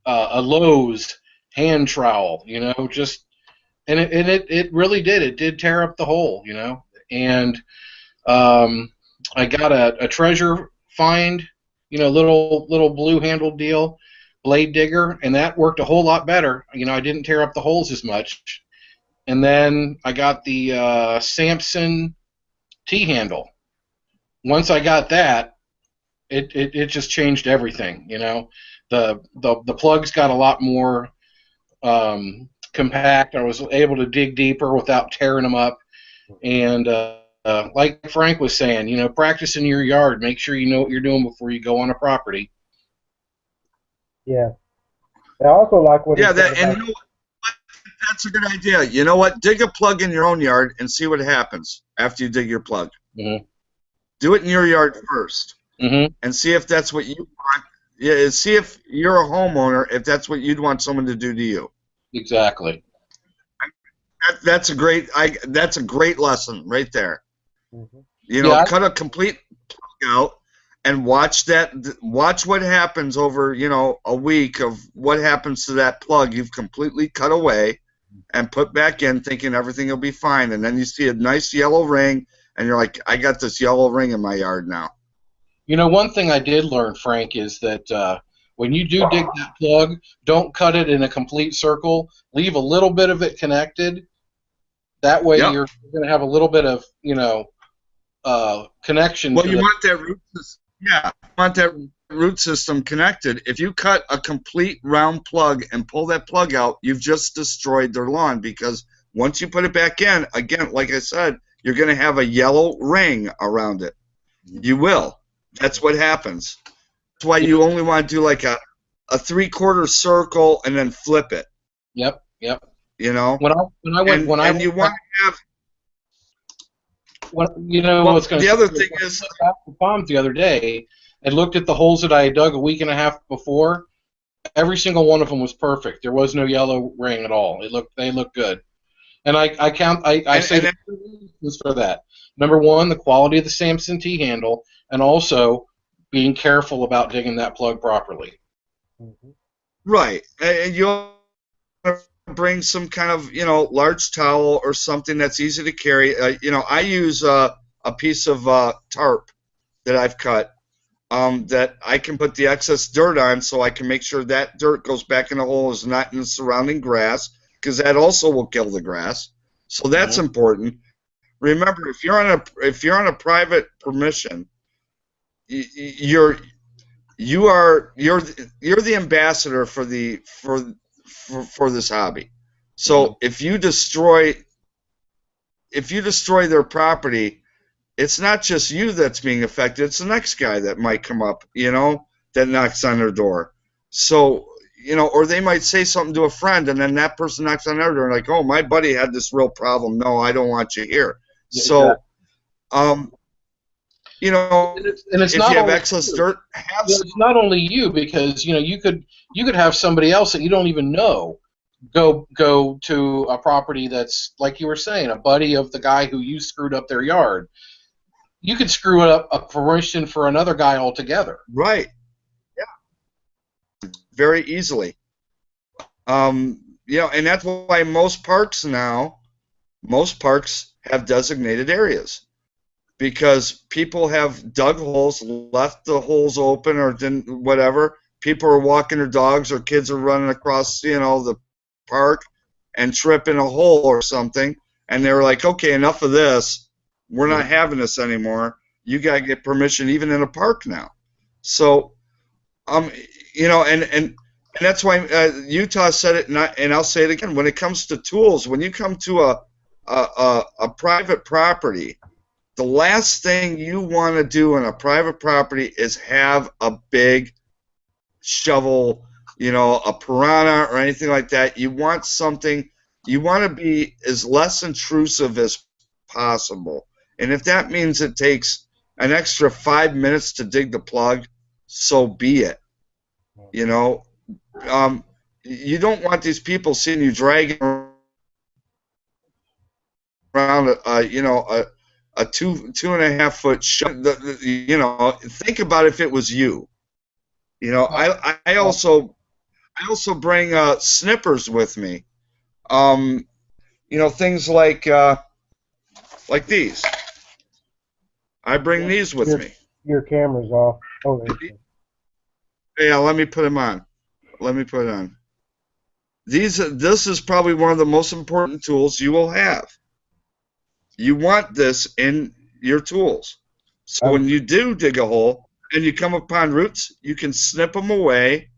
Lowe's hand trowel, and it really did. It did tear up the hole, and I got a treasure find, little blue handled deal, blade digger, and that worked a whole lot better. I didn't tear up the holes as much. And then I got the Samson T handle. Once I got that, it just changed everything. You know, the plugs got a lot more compact. I was able to dig deeper without tearing them up. And like Frank was saying, you know, practice in your yard. Make sure you know what you're doing before you go on a property. Yeah. I also like what he Yeah, said and about. you know what? That's a good idea. You know what? Dig a plug in your own yard and see what happens after you dig your plug. Mm-hmm. Do it in your yard first Mm-hmm. and see if that's what you want. Yeah, see if you're a homeowner, if that's what you'd want someone to do to you. Exactly. That's a great lesson right there. Mhm. You know, Yeah. cut a complete plug out and watch what happens over, you know, a week of what happens to that plug you've completely cut away and put back in thinking everything will be fine, and then you see a nice yellow ring and you're like, I got this yellow ring in my yard now. You know, one thing I did learn, Frank, is that when you do dig that plug, don't cut it in a complete circle. Leave a little bit of it connected. That way, Yep. you're going to have a little bit of, you know, connection Well, to you the. want that root system. Yeah, you want that root system connected. If you cut a complete round plug and pull that plug out, you've just destroyed their lawn, because once you put it back in, again, like I said, you're going to have a yellow ring around it. You will. That's what happens. That's why you only want to do like a 3/4 circle and then flip it. Yep. Yep. You know. And You want to have. you know, Well, what's going to the other thing is, the bombs the other day and looked at the holes that I had dug a week and a half before. Every single one of them was perfect. There was no yellow ring at all. They looked good. And I say the reasons for that. Number one, the quality of the Samson T handle, and also being careful about digging that plug properly. Mhm. right, and you'll bring some kind of, you know, large towel or something that's easy to carry. You know, I use a piece of tarp that I've cut, that I can put the excess dirt on, so I can make sure that dirt goes back in the hole, is not in the surrounding grass, because that also will kill the grass. So that's Mhm. important. Remember, if you're on a private permission, you're the ambassador for this hobby. So if you destroy their property, it's not just you that's being affected, it's the next guy that might come up, you know, that knocks on their door. So, you know, or they might say something to a friend, and then that person knocks on their door and like, oh, my buddy had this real problem. No, I don't want you here. Yeah, So, you know, and it's if not you have only excess you. dirt, have It's some. not only you, because you know you could have somebody else that you don't even know go to a property that's, like you were saying, a buddy of the guy who you screwed up their yard. You could screw up a permission for another guy altogether. Right. Yeah. Very easily. You know, and that's why most parks have designated areas, because people have dug holes, left the holes open, or didn't, whatever. People are walking their dogs, or kids are running across, you know, the park and trip in a hole or something, and they're like, okay, enough of this. We're not having this anymore. You gotta get permission even in a park now. So, you know, and that's why Utah said it, and I'll say it again. When it comes to tools, when you come to a private property, the last thing you want to do on a private property is have a big shovel, you know, a piranha or anything like that. You want to be as less intrusive as possible. And if that means it takes an extra 5 minutes to dig the plug, so be it. You know, you don't want these people seeing you dragging around, you know, a 2.5 foot shovel. You know, think about if it was you. You know, I also bring snippers with me. You know, things like these. I bring these with me. Your camera's off. Oh, there you go. Yeah, let me put them on. Let me put it on. This is probably one of the most important tools you will have. You want this in your tools. So when you do dig a hole, and you come upon roots, you can snip them away,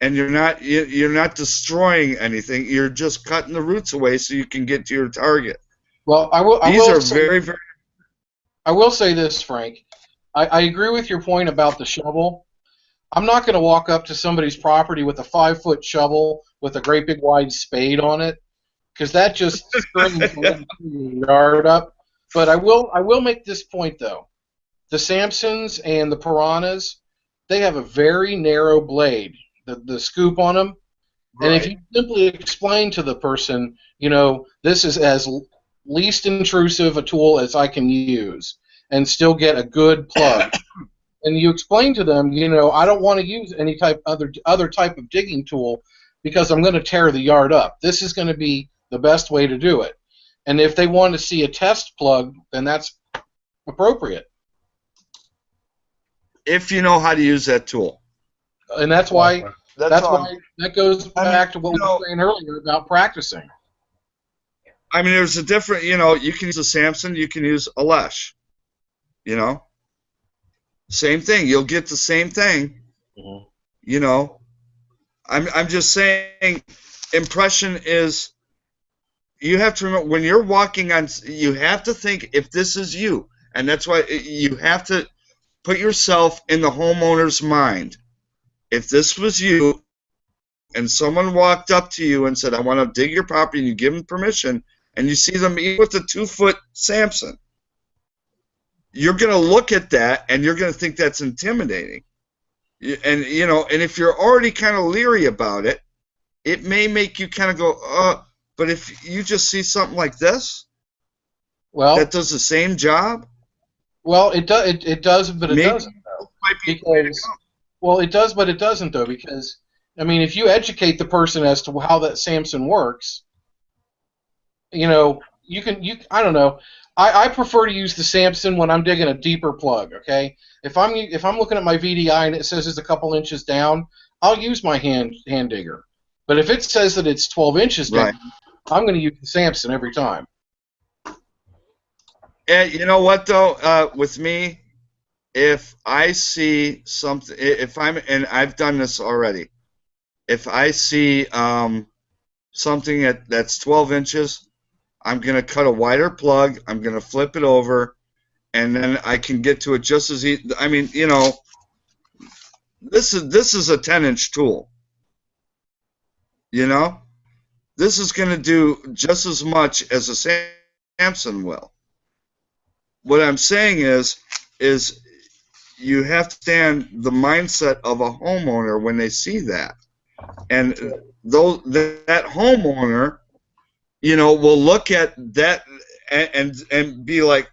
and you're not destroying anything. You're just cutting the roots away so you can get to your target. Well, These are very, very. I will say this, Frank. I agree with your point about the shovel. I'm not going to walk up to somebody's property with a 5-foot shovel with a great big wide spade on it, because that just straightens the yard up. But I will make this point though. The Samsons and the Piranhas, they have a very narrow blade, the scoop on them. Right. And if you simply explain to the person, this is as least intrusive a tool as I can use and still get a good plug. And you explain to them, I don't want to use any other type of digging tool because I'm going to tear the yard up. This is going to be the best way to do it. And if they want to see a test plug, then that's appropriate. If you know how to use that tool. And that's why that goes back to what we were saying earlier about practicing. I mean, there's a different, you can use a Samson, you can use a Lesh. Same thing. You'll get the same thing. Mm-hmm. I'm just saying, impression is, you have to remember, when you're walking on, you have to think if this is you. And that's why you have to put yourself in the homeowner's mind. If this was you and someone walked up to you and said, I want to dig your property, and you give them permission, and you see them eat with a 2-foot Samson, you're going to look at that and you're going to think that's intimidating. And if you're already kind of leery about it, it may make you kind of go, but if you just see something like this, that does the same job. Well, it does, but it doesn't though. It does, but it doesn't though, because if you educate the person as to how that Samson works, I don't know. I prefer to use the Samson when I'm digging a deeper plug. Okay, if I'm looking at my VDI and it says it's a couple inches down, I'll use my hand digger. But if it says that it's 12 inches down, I'm going to use the Samson every time. And you know what though, with me, if I see something, and I've done this already, if I see something that's 12 inches. I'm going to cut a wider plug, I'm going to flip it over, and then I can get to it just as easy. I mean, this is a 10-inch tool. This is going to do just as much as a Samson will. What I'm saying is you have to stand the mindset of a homeowner when they see that. And that homeowner, will look at that and be like,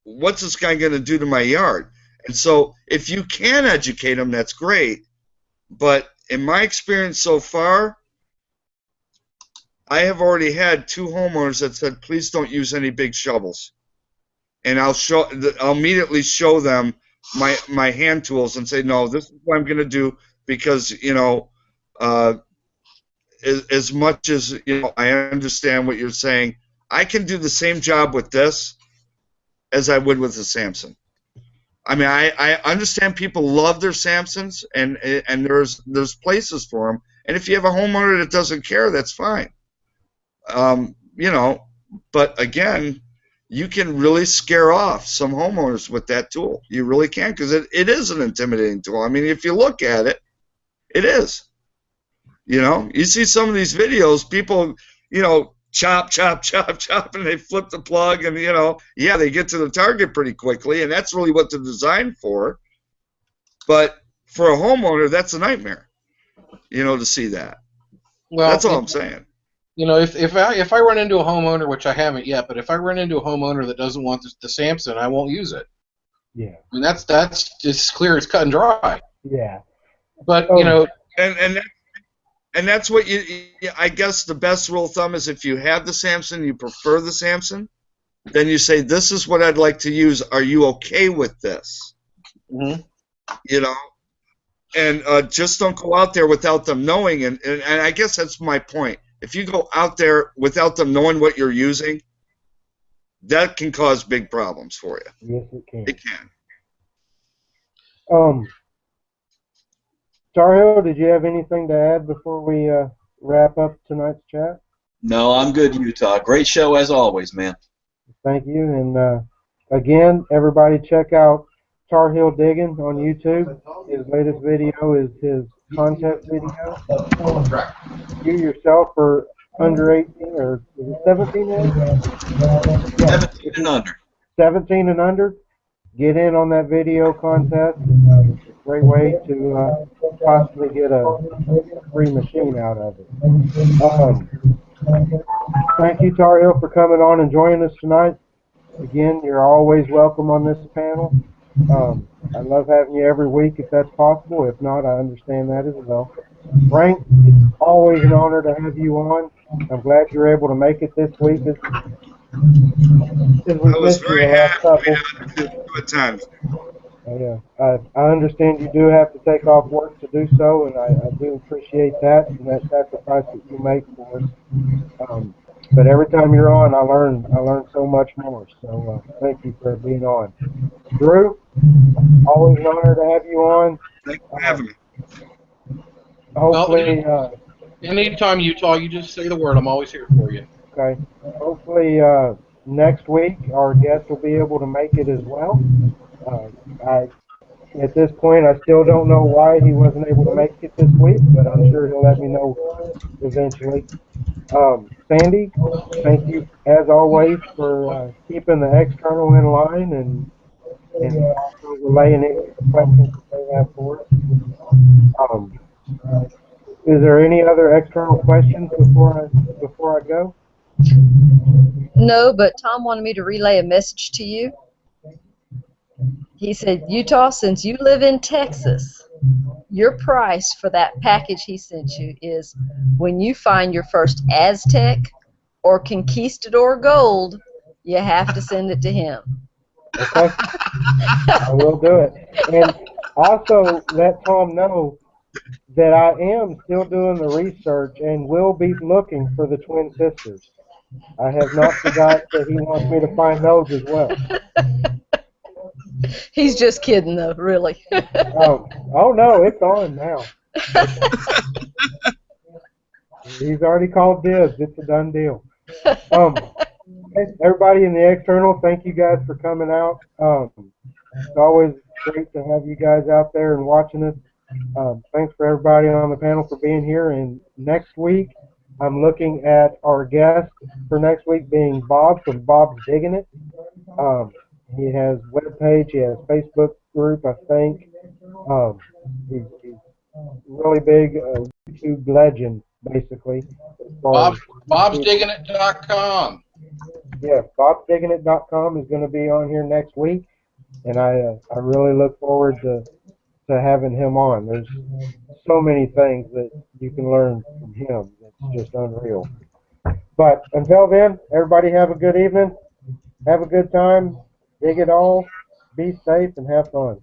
what's this guy going to do to my yard? And so if you can educate them, that's great. But in my experience so far, I have already had 2 homeowners that said, please don't use any big shovels. And I'll immediately show them my hand tools and say, no, this is what I'm going to do because, as much as I understand what you're saying, I can do the same job with this as I would with a Samson. I mean, I understand people love their Samsons, and there's places for them. And if you have a homeowner that doesn't care, that's fine. But again, you can really scare off some homeowners with that tool. You really can, because it is an intimidating tool. I mean, if you look at it, it is. You see some of these videos, people, chop, chop, chop, chop, and they flip the plug, and, they get to the target pretty quickly, and that's really what they're designed for. But for a homeowner, that's a nightmare, to see that. Well, that's all I'm saying. If I run into a homeowner, which I haven't yet, but if I run into a homeowner that doesn't want the Samson, I won't use it. Yeah. I mean, that's just clear as cut and dry. Yeah. But, And that's what I guess the best rule of thumb is, if you have the Samson, you prefer the Samson, then you say, this is what I'd like to use. Are you okay with this? Mm-hmm. And just don't go out there without them knowing. And I guess that's my point. If you go out there without them knowing what you're using, that can cause big problems for you. Yes, it can. It can. Tar Heel, did you have anything to add before we wrap up tonight's chat? No, I'm good, Utah. Great show as always, man. Thank you. And again, everybody check out Tar Heel Digging on YouTube. His latest video is his contest video. You yourself are under 18, or is it 17 now? Yeah, 17 and under. 17 and under. Get in on that video contest. It's a great way to possibly get a free machine out of it. Thank you, Tar Heel, for coming on and joining us tonight. Again, you're always welcome on this panel. I love having you every week if that's possible. If not, I understand that as well. Frank, it's always an honor to have you on. I'm glad you're able to make it this week. I was very happy to attend. Yeah, I understand you do have to take off work to do so, and I do appreciate that and that sacrifice that you make for us. But every time you're on, I learn so much more. So thank you for being on. Drew, always an honor to have you on. Thanks for having me. Hopefully, anytime Utah, you just say the word. I'm always here for you. okay. Hopefully next week our guest will be able to make it as well. At this point, I still don't know why he wasn't able to make it this week, but I'm sure he'll let me know eventually. Sandy, thank you as always for keeping the external in line and also relaying any questions that they have for us. Is there any other external questions before I go? No, but Tom wanted me to relay a message to you. He said, Utah, since you live in Texas, your price for that package he sent you is when you find your first Aztec or Conquistador gold, you have to send it to him. Okay. I will do it. And also let Tom know that I am still doing the research and will be looking for the twin sisters. I have not forgot that he wants me to find those as well. He's just kidding, though, really. Oh no, it's on now. He's already called dibs. It's a done deal. Everybody in the external, thank you guys for coming out. It's always great to have you guys out there and watching us. Thanks for everybody on the panel for being here. And next week, I'm looking at our guest for next week being Bob from Bob's Digging It. He has webpage, he has Facebook group, I think. He's really big YouTube legend, basically. Bob'sDiggingIt.com. Yeah, Bob'sDiggingIt.com is going to be on here next week, and I really look forward to having him on. There's so many things that you can learn from him. It's just unreal. But until then, everybody have a good evening. Have a good time. Dig it all. Be safe and have fun.